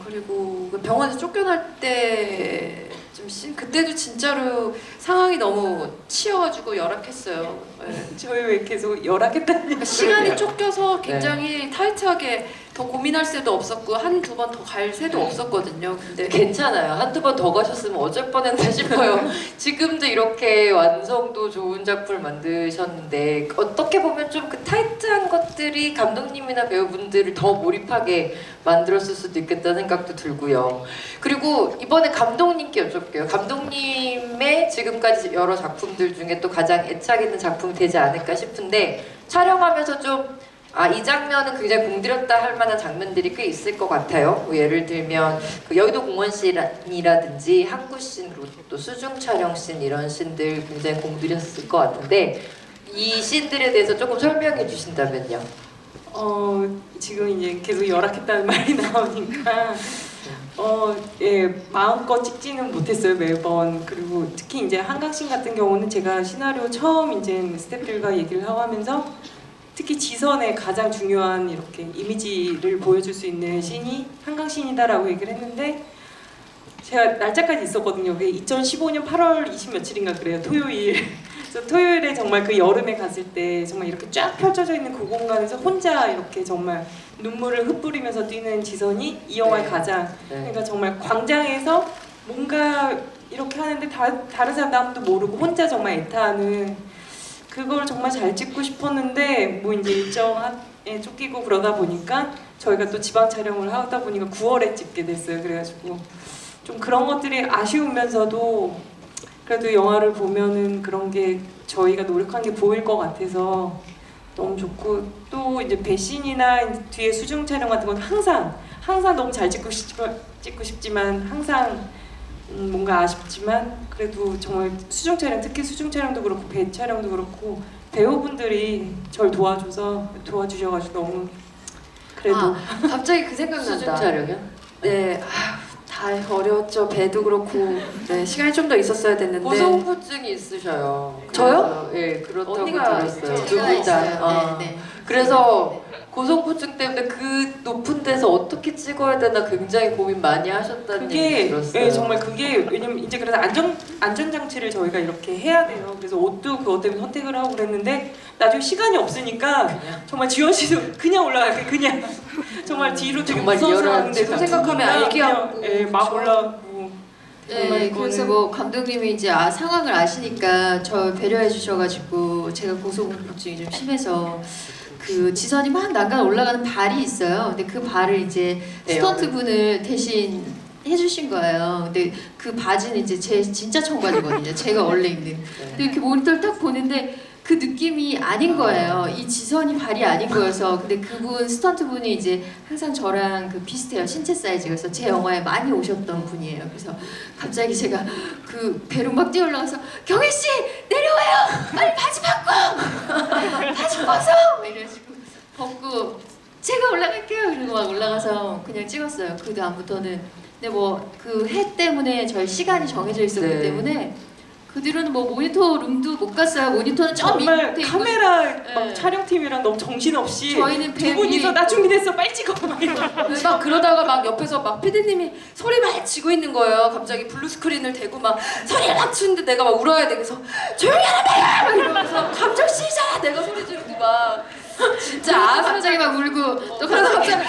Speaker 2: 그리고 그 병원에서 쫓겨날 때 좀 씬 그때도 진짜로 상황이 너무 치여가지고 열악했어요. 네.
Speaker 4: 저희 왜 계속 열악했다는
Speaker 2: 그러니까 시간이 쫓겨서
Speaker 1: 네.
Speaker 2: 굉장히 타이트하게 더 고민할 새도 없었고 한두 번 더 갈 새도 없었거든요. 근데
Speaker 1: 괜찮아요. 한두 번 더 가셨으면 어쩔 뻔했나 싶어요. 지금도 이렇게 완성도 좋은 작품을 만드셨는데 어떻게 보면 좀 그 타이트한 것들이 감독님이나 배우분들을 더 몰입하게 만들었을 수도 있겠다는 생각도 들고요. 그리고 이번에 감독님께 여쭤볼게요. 감독님의 지금까지 여러 작품들 중에 또 가장 애착 있는 작품이 되지 않을까 싶은데 촬영하면서 좀 이 장면은 굉장히 공들였다 할 만한 장면들이 꽤 있을 것 같아요. 뭐 예를 들면 그 여의도 공원씬이라든지 항구씬 그리고 또 수중 촬영씬 이런 씬들 굉장히 공들였을 것 같은데 이 씬들에 대해서 조금 설명해 주신다면요.
Speaker 4: 지금 이제 계속 열악했다는 말이 나오니까 예, 마음껏 찍지는 못했어요 매번. 그리고 특히 이제 한강씬 같은 경우는 제가 시나리오 처음 이제 스태프들과 얘기를 하고 하면서 특히 지선의 가장 중요한 이렇게 이미지를 보여줄 수 있는 씬이 한강씬이다라고 얘기를 했는데 제가 날짜까지 있었거든요. 그게 2015년 8월 20 며칠인가 그래요. 토요일. 그래서 토요일에 정말 그 여름에 갔을 때 정말 이렇게 쫙 펼쳐져 있는 그 공간에서 혼자 이렇게 정말 눈물을 흩뿌리면서 뛰는 지선이 이 영화의
Speaker 1: 네.
Speaker 4: 가장
Speaker 1: 네.
Speaker 4: 그러니까 정말 광장에서 뭔가 이렇게 하는데 다른 사람도 모르고 혼자 정말 애타하는 그걸 정말 잘 찍고 싶었는데 뭐 이제 일정에 쫓기고 그러다 보니까 저희가 또 지방 촬영을 하다 보니까 9월에 찍게 됐어요. 그래가지고 좀 그런 것들이 아쉬우면서도 그래도 영화를 보면은 그런 게 저희가 노력한 게 보일 것 같아서 너무 좋고 또 이제 배신이나 뒤에 수중 촬영 같은 건 항상 너무 잘 찍고 싶지만 항상 뭔가 아쉽지만 그래도 정말 수중 촬영 특히 수중 촬영도 그렇고 배 촬영도 그렇고 배우분들이 절 도와주셔가지고 너무 그래도
Speaker 2: 갑자기 그
Speaker 1: 수중
Speaker 2: 생각난다.
Speaker 1: 촬영이요?
Speaker 2: 네, 다 어려웠죠. 배도 그렇고 네, 시간이 좀 더 있었어야 됐는데
Speaker 1: 고소공포증이 있으셔요.
Speaker 2: 저요?
Speaker 1: 예, 그렇다고
Speaker 2: 언니가
Speaker 1: 들었어요.
Speaker 2: 있죠.
Speaker 1: 두 분 다.
Speaker 3: 네, 네.
Speaker 1: 그래서 고소공포증 때문에 그 높은 데서 어떻게 찍어야 되나 굉장히 고민 많이 하셨다는 얘기
Speaker 4: 그게
Speaker 1: 들었어요.
Speaker 4: 예, 정말 그게 왜냐면 이제 그래서 안전 장치를 저희가 이렇게 해야 돼요. 그래서 옷도 그것 때문에 선택을 하고 그랬는데 나중에 시간이 없으니까
Speaker 1: 그냥
Speaker 4: 정말 지원 씨도 그냥 올라가게 그냥 정말 뒤로 되게
Speaker 1: 정말
Speaker 4: 무서운
Speaker 1: 리얼한
Speaker 4: 상황인데도
Speaker 2: 생각하면
Speaker 4: 그냥
Speaker 2: 애기하고
Speaker 4: 예, 막 올라가고 정말
Speaker 3: 네,
Speaker 4: 이거는-
Speaker 3: 그래서 뭐 감독님이 이제 상황을 아시니까 저 배려해 주셔가지고 제가 고소공포증이 좀 심해서 그 지선이 막 난간 올라가는 발이 있어요. 근데 그 발을 이제 스턴트 분을 대신 해주신 거예요. 근데 그 바지는 이제 제 진짜 청바지거든요. 제가 원래 입는. 근데 이렇게 모니터를 딱 보는데 그 느낌이 아닌 거예요. 이 지선이 발이 아닌 거여서. 근데 그분 스턴트 분이 이제 항상 저랑 그 비슷해요. 신체 사이즈가. 그래서 제 영화에 많이 오셨던 분이에요. 그래서 갑자기 제가 그 배로 막 뛰어 올라가서 경혜 씨 내려와요. 빨리 바지 바꿔. 바지 벗어. 막 이래가지고 벗고 제가 올라갈게요. 그리고 막 올라가서 그냥 찍었어요. 그 다음부터는. 근데 뭐 그 해 때문에 저희 시간이 정해져 있었기
Speaker 1: 네.
Speaker 3: 때문에 그 뒤로는 뭐 모니터 rum도 못 갔어요. 모니터는 저
Speaker 4: 정말
Speaker 3: 밑에 있고
Speaker 4: 카메라 막
Speaker 3: 네.
Speaker 4: 촬영팀이랑 너무 정신없이
Speaker 3: 저희는
Speaker 4: 두 분이서 나 준비됐어 빨리 찍어 막 이러고.
Speaker 2: 막 그러다가 막 옆에서 막 PD님이 소리 막 지고 있는 거예요. 갑자기 블루 스크린을 대고 막 소리를 막 치는데 내가 막 울어야 돼. 그래서 조용히 하라 막 이러면서 감정씨잖아 내가 소리 지르고 막 진짜
Speaker 3: 갑자기 막 울고
Speaker 2: 또 그러다 갑자기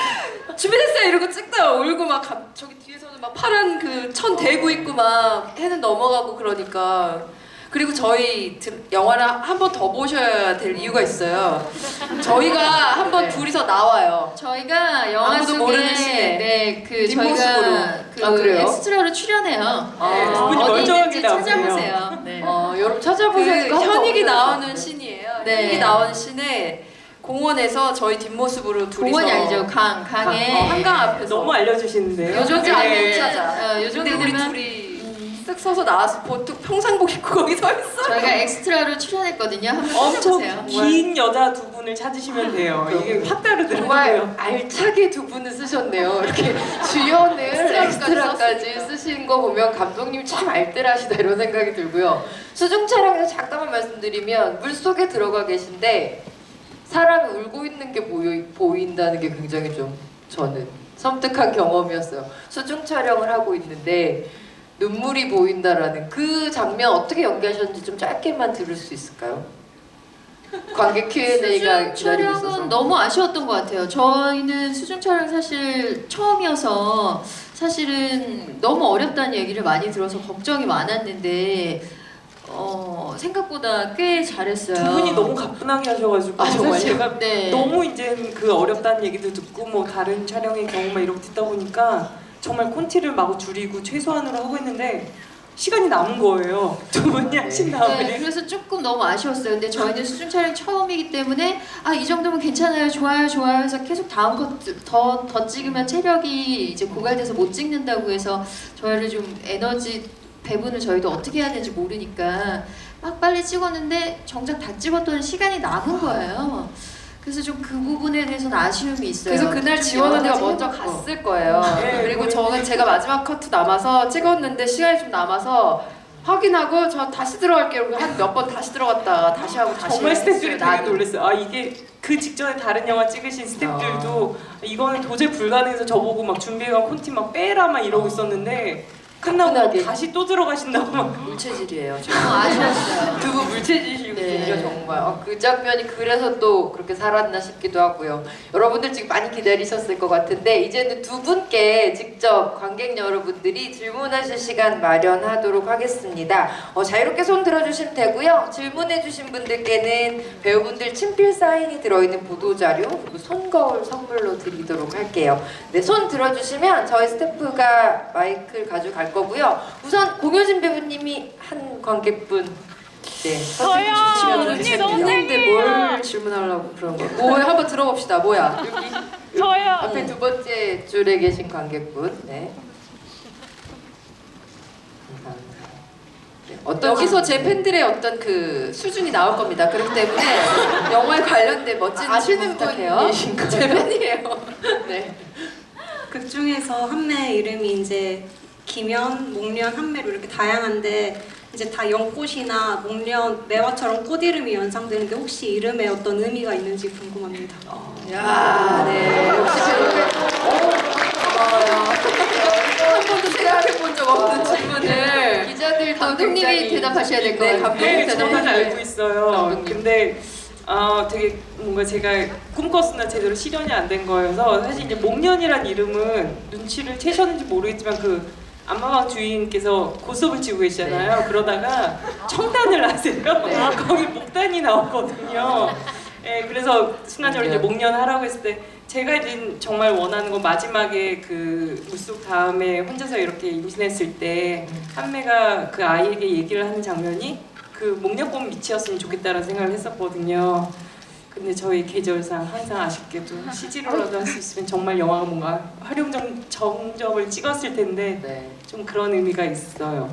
Speaker 2: 준비됐어요 이러고 찍다가 울고 막 저기 뒤에서는 막 파란 그 천 대고 있고 막 해는 넘어가고 그러니까 그리고 저희 영화를 한 번 더 보셔야 될 이유가 있어요. 저희가 한 번
Speaker 1: 네.
Speaker 2: 둘이서 나와요.
Speaker 3: 저희가 영화
Speaker 2: 아무도
Speaker 3: 속에
Speaker 2: 모르는 시에
Speaker 3: 네그
Speaker 2: 뒷모습으로.
Speaker 3: 저희가 그
Speaker 1: 아, 그래요?
Speaker 3: 엑스트라로 출연해요.
Speaker 1: 아,
Speaker 4: 두 분이
Speaker 3: 어디
Speaker 4: 멀쩡하게
Speaker 3: 있는지
Speaker 4: 나오세요.
Speaker 3: 찾아보세요. 네.
Speaker 1: 여러분
Speaker 2: 그
Speaker 1: 찾아보세요.
Speaker 2: 현익이 나오는 씬이에요.
Speaker 3: 네.
Speaker 2: 현익이 나오는 씬에 공원에서 저희 뒷모습으로 둘이서
Speaker 3: 공원이 아니죠. 강에
Speaker 2: 한강 앞에서
Speaker 4: 너무 알려주시는데요.
Speaker 2: 요 정도 아니면
Speaker 4: 네.
Speaker 2: 못 찾아.
Speaker 3: 요 정도
Speaker 2: 근데 우리
Speaker 3: 되면
Speaker 2: 둘이 쓱 서서 나와서 보통 평상복 입고 거기 서 있어.
Speaker 3: 저희가 엑스트라로 출연했거든요. 한번
Speaker 4: 엄청
Speaker 3: 찾아보세요.
Speaker 4: 긴 여자 두 분을 찾으시면 돼요. 이게 확 다르더라고요.
Speaker 1: 정말 알차게 두 분을 쓰셨네요. 이렇게 주연을 엑스트라까지 쓰신 거 보면 감독님 참 알뜰하시다 이런 생각이 들고요. 수중 촬영에서 잠깐만 말씀드리면 물 속에 들어가 계신데 사람이 울고 있는 게 보인다는 게 굉장히 좀 저는 섬뜩한 경험이었어요. 수중 촬영을 하고 있는데 눈물이 보인다라는 그 장면 어떻게 연기하셨는지 좀 짧게만 들을 수 있을까요? 관객 Q&A가
Speaker 3: 수중
Speaker 1: 기다리고 있어서.
Speaker 3: 촬영은 너무 아쉬웠던 것 같아요. 저희는 수중 촬영 사실 처음이어서 사실은 너무 어렵다는 얘기를 많이 들어서 걱정이 많았는데 생각보다 꽤 잘했어요.
Speaker 4: 두 분이 너무 가뿐하게 하셔가지고
Speaker 1: 아, 정말요?
Speaker 4: 사실 제가
Speaker 3: 네.
Speaker 4: 너무 이제 그 어렵다는 얘기도 듣고 뭐 다른 촬영의 경우만 이렇게 듣다 보니까 정말 콘티를 마구 줄이고 최소한으로 하고 있는데 시간이 남은 거예요. 두 분이 하신 다음에.
Speaker 3: 네, 그래서 조금 너무 아쉬웠어요. 근데 저희는 수중 촬영 처음이기 때문에 이 정도면 괜찮아요, 좋아요, 좋아요 해서 계속 다음 더 찍으면 체력이 이제 고갈돼서 못 찍는다고 해서 저희를 좀 에너지 배분을 저희도 어떻게 해야 되는지 모르니까 막 빨리 찍었는데 정작 다 찍었더니 시간이 남은 거예요. 그래서 좀 그 부분에 대해서는 아쉬움이 있어요.
Speaker 2: 그래서 그날
Speaker 3: 좀
Speaker 2: 지원 언니가
Speaker 3: 여러 가지
Speaker 2: 먼저
Speaker 3: 해봤고.
Speaker 2: 갔을 거예요.
Speaker 4: 네,
Speaker 2: 그리고
Speaker 4: 우리-
Speaker 2: 저는 제가 마지막 커트 남아서 찍었는데 시간이 좀 남아서 확인하고 저 다시 들어갈게요. 한 몇 번 다시 들어갔다가 다시 하고 다시
Speaker 4: 정말 스태프들이
Speaker 2: 했어요.
Speaker 4: 되게 놀랐어요. 이게 그 직전에 다른 영화 찍으신 스태프들도 이거는 도저히 불가능해서 저보고 막 준비해간 콘티 막 빼라 막 이러고 있었는데 끝나고
Speaker 1: 가뿐하게.
Speaker 4: 다시 또 들어가신다고 막
Speaker 2: 물체질이에요.
Speaker 3: 너무 아쉬웠어요.
Speaker 1: 두 분 물체지시군요.
Speaker 3: 네.
Speaker 1: 정말 그 장면이 그래서 또 그렇게 살았나 싶기도 하고요. 여러분들 지금 많이 기다리셨을 것 같은데 이제는 두 분께 직접 관객 여러분들이 질문하실 시간 마련하도록 하겠습니다. 자유롭게 손 들어주시면 되고요. 질문해주신 분들께는 배우분들 친필 사인이 들어있는 보도자료 그리고 손거울 선물로 드리도록 할게요. 네, 손 들어주시면 저희 스태프가 마이크를 가져갈 거고요. 우선 공효진 배우님이 한 관객분
Speaker 5: 저요.
Speaker 1: 언니 너무
Speaker 2: 근데 뭘 질문하려고 그런 거? 뭐 한번 들어봅시다. 뭐야?
Speaker 1: 여기
Speaker 5: 저요.
Speaker 1: 앞에 두 번째 줄에 계신 관객분. 네. 감사합니다. 네, 어떤
Speaker 2: 여기서 제 팬들의 어떤 그 수준이 나올 겁니다. 그렇기 때문에 영화에 관련된 멋진
Speaker 1: 아시는
Speaker 2: 부탁해요.
Speaker 1: 분이신가요?
Speaker 2: 제 팬이에요. 네.
Speaker 6: 극 중에서 한매 이름이 이제 기면, 목련, 한매로 이렇게 다양한데 이제 다 연꽃이나 목련, 매화처럼 꽃 이름이 연상되는데 혹시 이름에 어떤 의미가 있는지 궁금합니다.
Speaker 2: 야, 네. 역시 배우님. 고마워요. 한 번도 생각해 본 적 없는 질문을.
Speaker 1: 기자들도
Speaker 3: 감독님이
Speaker 1: 굉장히
Speaker 3: 대답하셔야 될 것
Speaker 2: 네,
Speaker 3: 같아요.
Speaker 2: 감독님
Speaker 4: 네, 저는
Speaker 2: 대답해
Speaker 4: 알고 있어요.
Speaker 1: 감독님.
Speaker 4: 근데 되게 뭔가 제가 꿈꿨으나 제대로 실현이 안 된 거여서 사실 이제 목련이란 이름은 눈치를 채셨는지 모르겠지만 그 안마방 주인께서 고스톱을 치고 계시잖아요. 그러다가 청단을 하세요. 거기 목단이 나오거든요. 예, 그래서 순간적으로 이제 목련 하라고 했을 때 제가 이제 정말 원하는 건 마지막에 그 물속 다음에 혼자서 이렇게 임신했을 때 한매가 그 아이에게 얘기를 하는 장면이 그 목련꽃 밑이었으면 좋겠다라는 생각을 했었거든요. 근데 저희 계절상 항상 아쉽게도 CG로라도 할 수 있으면 정말 영화가 뭔가 정점을 찍었을 텐데
Speaker 1: 네.
Speaker 4: 좀 그런 의미가 있어요.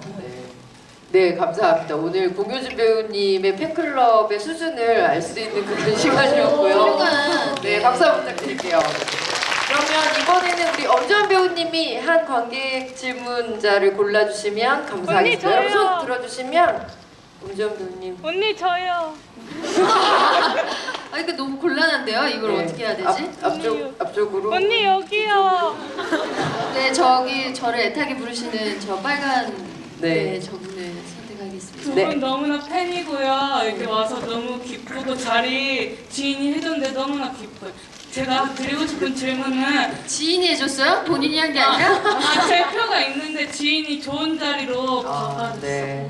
Speaker 1: 네, 감사합니다. 오늘 공효진 배우님의 팬클럽의 수준을 알 수 있는 그런 시간이었고요.
Speaker 3: 훌륭한.
Speaker 1: 네, 박수 한번 부탁드릴게요. 그러면 이번에는 우리 엄지원 배우님이 한 관객 질문자를 골라주시면 감사하겠습니다.
Speaker 5: 언니,
Speaker 1: 여러분 손
Speaker 5: 저요.
Speaker 1: 들어주시면 엄지원 배우님.
Speaker 5: 언니 저요.
Speaker 3: 이거 너무 곤란한데요. 이걸
Speaker 1: 네.
Speaker 3: 어떻게 해야 되지?
Speaker 1: 앞쪽으로.
Speaker 5: 언니 여기요.
Speaker 3: 네, 저기 저를 애타게 부르시는 저 빨간
Speaker 1: 네.
Speaker 3: 저분을 선택하겠습니다.
Speaker 5: 두
Speaker 1: 네.
Speaker 5: 분 너무나 팬이고요. 이렇게 와서 너무 기쁘고 자리 지인이 해줬는데 너무나 기뻐요. 제가 드리고 싶은 질문은
Speaker 3: 지인이 해줬어요? 본인이 한 게 아니라?
Speaker 5: 제 표가 있는데 지인이 좋은 자리로 가가지고
Speaker 1: 네.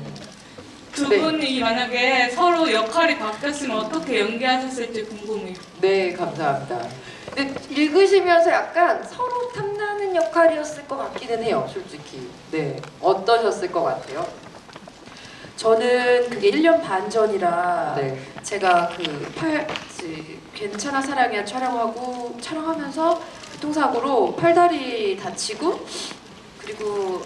Speaker 5: 두
Speaker 1: 네.
Speaker 5: 분이 만약에 서로 역할이 바뀌었으면 어떻게 연기하셨을지 궁금해요.
Speaker 1: 네, 감사합니다. 근데 읽으시면서 약간 서로 탐나는 역할이었을 것 같기는 해요, 솔직히. 네, 어떠셨을 것 같아요?
Speaker 2: 저는 그게 1년 반 전이라
Speaker 1: 네.
Speaker 2: 제가 괜찮아 사랑이야 촬영하면서 교통사고로 팔다리 다치고 그리고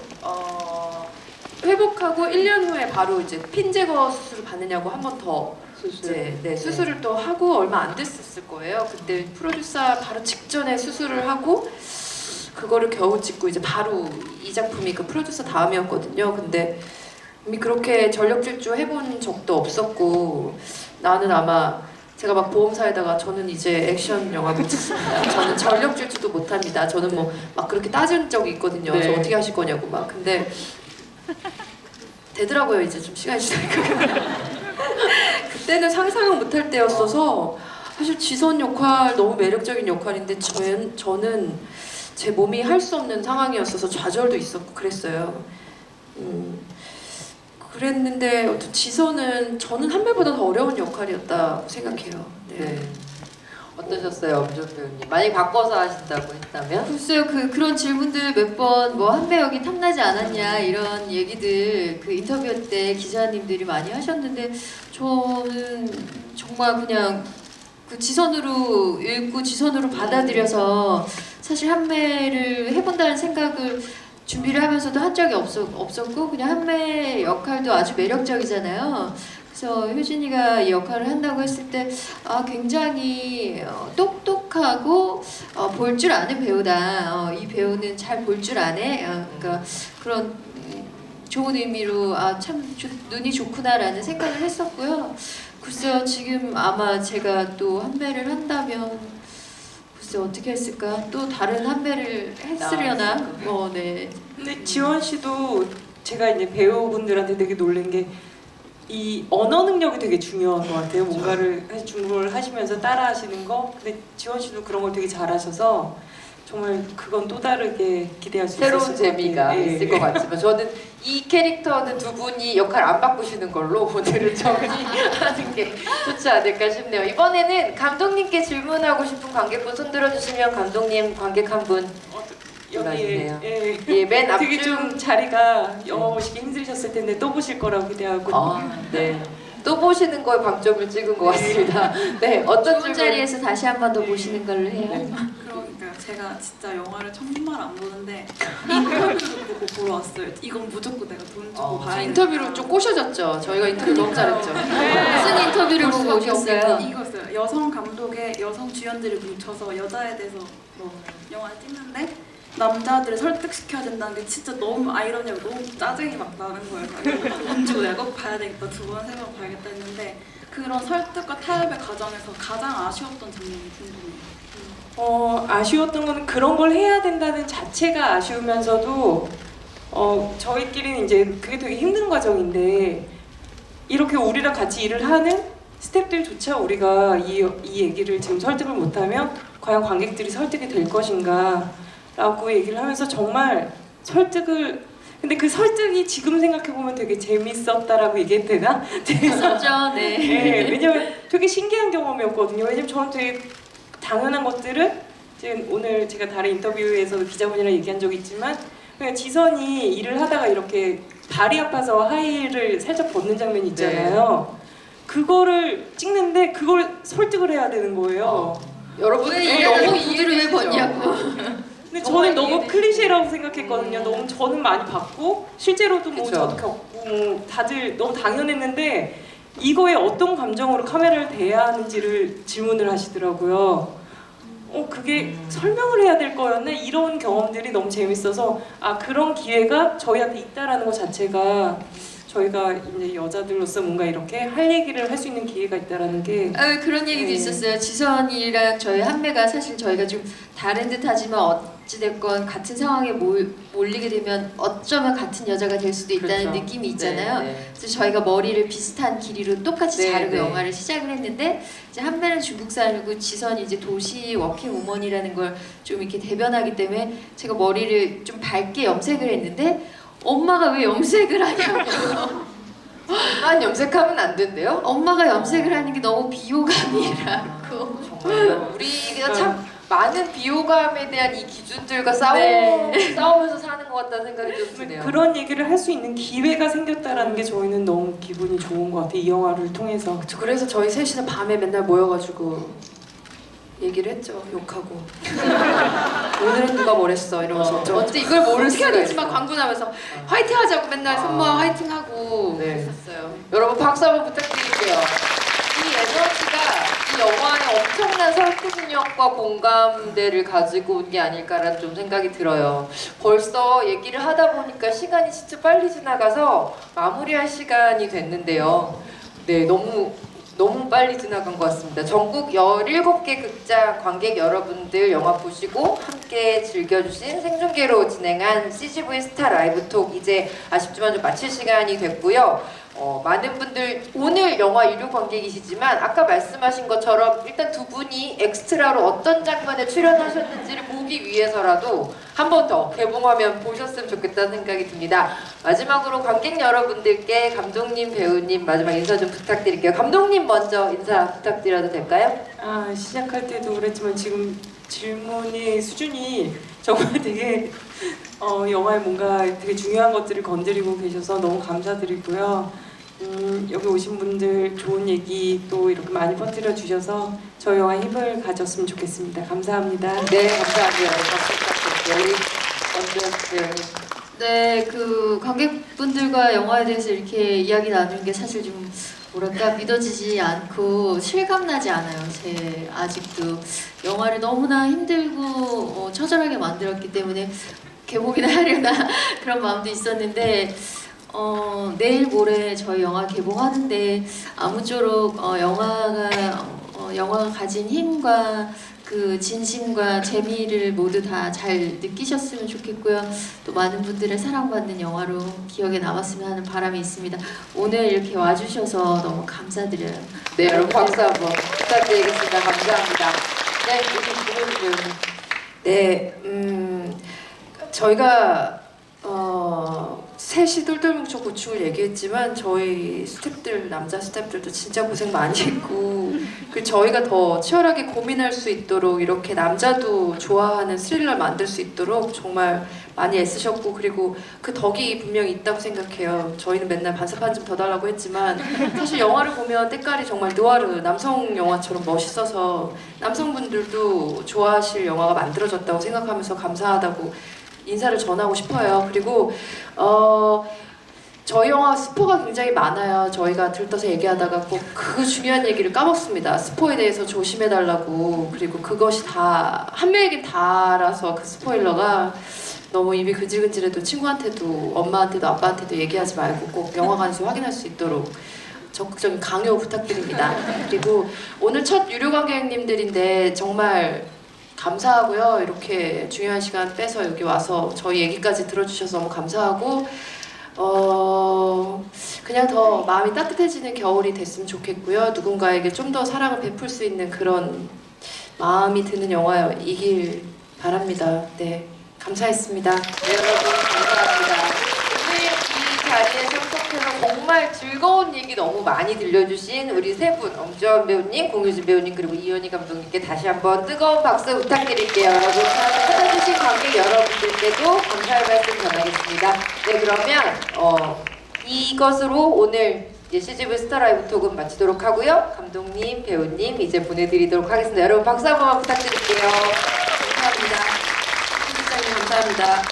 Speaker 2: 회복하고 1년 후에 바로 이제 핀 제거 수술을 받느냐고 한 번 더 이제 수술을 또 하고 얼마 안 됐었을 거예요. 그때 프로듀서 바로 직전에 수술을 하고 그거를 겨우 찍고 이제 바로 이 작품이 그 프로듀서 다음이었거든요. 근데 이미 그렇게 전력 질주 해본 적도 없었고 나는 아마 제가 막 보험사에다가 저는 이제 액션 영화 못 찍습니다. 저는 전력 질주도 못합니다. 저는 뭐 막 그렇게 따진 적이 있거든요.
Speaker 1: 네.
Speaker 2: 저 어떻게 하실 거냐고 막. 근데 되더라고요. 이제 좀 시간이 지나니까. 그때는 상상을 못할 때였어서 사실 지선 역할 너무 매력적인 역할인데 저는 제 몸이 할 수 없는 상황이었어서 좌절도 있었고 그랬어요. 그랬는데 어떤 지선은 저는 한배보다 더 어려운 역할이었다고 생각해요.
Speaker 1: 네. 어떠셨어요, 엄정 배우님? 많이 바꿔서 하신다고 했다면?
Speaker 3: 글쎄요, 그런 질문들 몇 번 뭐 한배 여기 탐나지 않았냐 이런 얘기들 그 인터뷰 때 기자님들이 많이 하셨는데 저는 정말 그냥 그 지선으로 읽고 지선으로 받아들여서 사실 한배를 해본다는 생각을 준비를 하면서도 한 적이 없었고 그냥 한배 역할도 아주 매력적이잖아요. 그래서 효진이가 이 역할을 한다고 했을 때 굉장히 똑똑하고 볼 줄 아는 배우다. 이 배우는 잘 볼 줄 아네. 그러니까 그런 좋은 의미로 참 눈이 좋구나라는 생각을 했었고요. 글쎄요, 지금 아마 제가 또 한배를 한다면 글쎄 어떻게 했을까? 또 다른 한배를 했으려나? 네.
Speaker 4: 근데 지원 씨도 제가 이제 배우분들한테 되게 놀란 게 이 언어 능력이 되게 중요한 것 같아요. 뭔가를 중국어를 하시면서 따라하시는 거. 근데 지원 씨도 그런 걸 되게 잘하셔서 정말 그건 또 다르게 기대할 수 있을 것
Speaker 1: 새로운
Speaker 4: 같아요.
Speaker 1: 재미가
Speaker 4: 예.
Speaker 1: 있을 것 같지만 저는 이 캐릭터는 두 분이 역할 안 바꾸시는 걸로 오늘은 정리하는 게 좋지 않을까 싶네요. 이번에는 감독님께 질문하고 싶은 관객분 손들어 주시면 감독님 관객 한 분
Speaker 4: 여기에
Speaker 1: 들어주세요.
Speaker 4: 예.
Speaker 1: 예, 맨 앞줄.
Speaker 4: 되게 좀 자리가 영화 보시기 힘드셨을 텐데 또 보실 거라고 기대하고
Speaker 1: 네. 또 보시는 거에 방점을 찍은 것 같습니다. 네, 어떤
Speaker 3: 좋은
Speaker 1: 질문?
Speaker 3: 자리에서 다시 한 번 더 보시는 걸로 해요.
Speaker 7: 그러니까 제가 진짜 영화를 정말 안 보는데 인터뷰를 보고 보러 왔어요. 이건 무조건 내가 돈 주고 봐야 돼.
Speaker 2: 인터뷰로 좀 꼬셔졌죠. 저희가 인터뷰 너무 잘했죠.
Speaker 3: 무슨 인터뷰를
Speaker 2: 볼
Speaker 3: 보고
Speaker 2: 수밖에
Speaker 3: 오셨어요?
Speaker 7: 이거였어요. 여성 감독의 여성 주연들을 뭉쳐서 여자에 대해서 영화를 찍는데 남자들을 설득시켜야 된다는 게 진짜 너무 아이러니하고 너무 짜증이 막 나는 거예요. 돈 주고 내가 꼭 봐야 되겠다, 두 번, 세 번 봐야겠다 했는데 그런 설득과 타협의 과정에서 가장 아쉬웠던 장면이 궁금해요.
Speaker 4: 아쉬웠던 거는 그런 걸 해야 된다는 자체가 아쉬우면서도 저희끼리는 이제 그게 되게 힘든 과정인데 이렇게 우리랑 같이 일을 하는 스태프들조차 우리가 이 얘기를 지금 설득을 못하면 과연 관객들이 설득이 될 것인가 라고 얘기를 하면서 정말 설득을 근데 그 설득이 지금 생각해보면 되게 재밌었다라고 얘기해도 되나?
Speaker 3: 재밌었죠, 네.
Speaker 4: 네, 왜냐면 되게 신기한 경험이었거든요. 왜냐면 저는 되게 당연한 것들을 지금 오늘 제가 다른 인터뷰에서도 기자분이랑 얘기한 적이 있지만 그냥 지선이 일을 하다가 이렇게 발이 아파서 하이힐을 살짝 벗는 장면이 있잖아요. 그거를 찍는데 그걸 설득을 해야 되는 거예요.
Speaker 1: 여러분
Speaker 3: 왜 너무 구두를 왜 벗냐고.
Speaker 4: 근데
Speaker 1: 정말
Speaker 4: 저는 너무
Speaker 1: 이해되시죠?
Speaker 4: 클리셰라고 생각했거든요. 너무 저는 많이 봤고 실제로도 뭐
Speaker 1: 그쵸.
Speaker 4: 저도 겪고 뭐 다들 너무 당연했는데 이거에 어떤 감정으로 카메라를 대해야 하는지를 질문을 하시더라고요. 그게 설명을 해야 될 거였나? 이런 경험들이 너무 재밌어서 그런 기회가 저희한테 있다라는 것 자체가 저희가 이제 여자들로서 뭔가 이렇게 할 얘기를 할 수 있는 기회가 있다라는 게
Speaker 3: 그런 얘기도
Speaker 4: 네.
Speaker 3: 있었어요. 지선이랑 저희 한매가 사실 저희가 좀 다른 듯하지만 어찌됐건 같은 상황에 몰리게 되면 어쩌면 같은 여자가 될 수도 있다는
Speaker 1: 그렇죠.
Speaker 3: 느낌이 있잖아요.
Speaker 1: 네, 네.
Speaker 3: 그래서 저희가 머리를 비슷한 길이로 똑같이
Speaker 1: 네,
Speaker 3: 자르고
Speaker 1: 네.
Speaker 3: 영화를 시작을 했는데 이제 한매는 중국 살고 지선이 이제 도시 워킹 우먼이라는 걸 좀 이렇게 대변하기 때문에 제가 머리를 좀 밝게 염색을 했는데 엄마가 왜 염색을 하냐고.
Speaker 1: 만 염색하면 안 된대요?
Speaker 3: 엄마가 염색을 하는 게 너무 비호감이라고.
Speaker 1: 정말요? 우리가 참 많은 비호감에 대한 이 기준들과
Speaker 3: 네.
Speaker 1: 싸우면서 사는 것 같다는 생각이 좀 드네요.
Speaker 4: 그런 얘기를 할 수 있는 기회가 생겼다라는 게 저희는 너무 기분이 좋은 것 같아요. 이 영화를 통해서.
Speaker 2: 그래서 저희 셋이는 밤에 맨날 모여가지고 얘기를 했죠. 욕하고. 오늘은 누가 뭐랬어 이러면서
Speaker 1: 어째 이걸 모를
Speaker 2: 어떻게 해야
Speaker 1: 수가
Speaker 2: 되지만
Speaker 1: 있어.
Speaker 2: 광고 나면서 화이팅 하자고 맨날 선모아 화이팅 하고
Speaker 1: 네.
Speaker 2: 했었어요.
Speaker 1: 여러분 박수 한번 부탁드릴게요. 이 에너지가 이 영화의 엄청난 설득력과 공감대를 가지고 온 게 아닐까라는 좀 생각이 들어요. 벌써 얘기를 하다 보니까 시간이 진짜 빨리 지나가서 마무리할 시간이 됐는데요. 네, 너무 빨리 지나간 것 같습니다. 전국 17개 극장 관객 여러분들 영화 보시고 함께 즐겨주신 생중계로 진행한 CGV 스타 라이브 톡 이제 아쉽지만 좀 마칠 시간이 됐고요. 많은 분들 오늘 영화 유료 관객이시지만 아까 말씀하신 것처럼 일단 두 분이 엑스트라로 어떤 장면에 출연하셨는지를 보기 위해서라도 한 번 더 개봉하면 보셨으면 좋겠다는 생각이 듭니다. 마지막으로 관객 여러분들께 감독님, 배우님 마지막 인사 좀 부탁드릴게요. 감독님 먼저 인사 부탁드려도 될까요?
Speaker 4: 시작할 때도 그랬지만 지금 질문의 수준이 정말 되게 영화에 뭔가 되게 중요한 것들을 건드리고 계셔서 너무 감사드리고요. 여기 오신 분들 좋은 얘기 또 이렇게 많이 퍼뜨려 주셔서 저희 영화에 힘을 가졌으면 좋겠습니다. 감사합니다.
Speaker 1: 네, 감사합니다. 박수 부탁드릴게요. 우리 먼저 배우님.
Speaker 3: 네, 그 관객분들과 영화에 대해서 이렇게 이야기 나누는 게 사실 좀 뭐랄까 믿어지지 않고 실감나지 않아요. 제 아직도 영화를 너무나 힘들고 처절하게 만들었기 때문에 개봉이나 하려나 그런 마음도 있었는데 내일 모레 저희 영화 개봉하는데 아무쪼록 영화가 가진 힘과 그 진심과 재미를 모두 다 잘 느끼셨으면 좋겠고요. 또 많은 분들의 사랑받는 영화로 기억에 남았으면 하는 바람이 있습니다. 오늘 이렇게 와주셔서 너무 감사드려요.
Speaker 1: 네, 여러분 박수 한번 부탁드리겠습니다. 감사합니다. 네, 우리 김혜수 배우님.
Speaker 2: 네, 저희가 셋이 똘똘 뭉쳐 고충을 얘기했지만 저희 스태프들 남자 스태프들도 진짜 고생 많이 했고 그 저희가 더 치열하게 고민할 수 있도록 이렇게 남자도 좋아하는 스릴러를 만들 수 있도록 정말 많이 애쓰셨고 그리고 그 덕이 분명히 있다고 생각해요. 저희는 맨날 반사판 좀 더 달라고 했지만 사실 영화를 보면 때깔이 정말 느와르 남성 영화처럼 멋있어서 남성분들도 좋아하실 영화가 만들어졌다고 생각하면서 감사하다고 인사를 전하고 싶어요. 그리고 저희 영화 스포가 굉장히 많아요. 저희가 들떠서 얘기하다가 꼭 그 중요한 얘기를 까먹습니다. 스포에 대해서 조심해달라고. 그리고 그것이 다 한 명에게 다라서 그 스포일러가 너무 입이 근질근질해도 친구한테도 엄마한테도 아빠한테도 얘기하지 말고 꼭 영화관에서 확인할 수 있도록 적극적인 강요 부탁드립니다. 그리고 오늘 첫 유료 관객님들인데 정말 감사하고요. 이렇게 중요한 시간 빼서 여기 와서 저희 얘기까지 들어주셔서 너무 감사하고 그냥 더 마음이 따뜻해지는 겨울이 됐으면 좋겠고요. 누군가에게 좀 더 사랑을 베풀 수 있는 그런 마음이 드는 영화이길 바랍니다. 네, 감사했습니다.
Speaker 1: 네, 여러분 감사합니다. 오늘 이 자리에 참석해서 정말 즐거운 얘기 너무 많이 들려주신 우리 세 분, 엄지원 배우님, 공유진 배우님 그리고 이현희 감독님께 다시 한번 뜨거운 박수 부탁드릴게요. 여러분 찾아주신 관객 여러분들께도 감사의 말씀 전하겠습니다. 네, 그러면 이것으로 오늘 CGV 스타라이브 톡은 마치도록 하고요. 감독님, 배우님 이제 보내드리도록 하겠습니다. 여러분 박수 한 번만 부탁드릴게요.
Speaker 2: 감사합니다. 팀장님 감사합니다.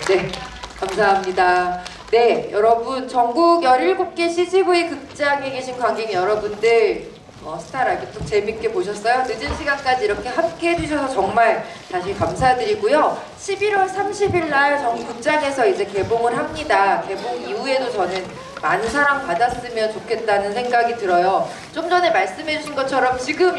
Speaker 1: 네, 감사합니다. 네, 여러분 전국 17개 CGV 극장에 계신 관객 여러분들 스타라이브 톡 재밌게 보셨어요? 늦은 시간까지 이렇게 함께 해주셔서 정말 다시 감사드리고요. 11월 30일 날 전국 극장에서 이제 개봉을 합니다. 개봉 이후에도 저는 많은 사랑 받았으면 좋겠다는 생각이 들어요. 좀 전에 말씀해주신 것처럼 지금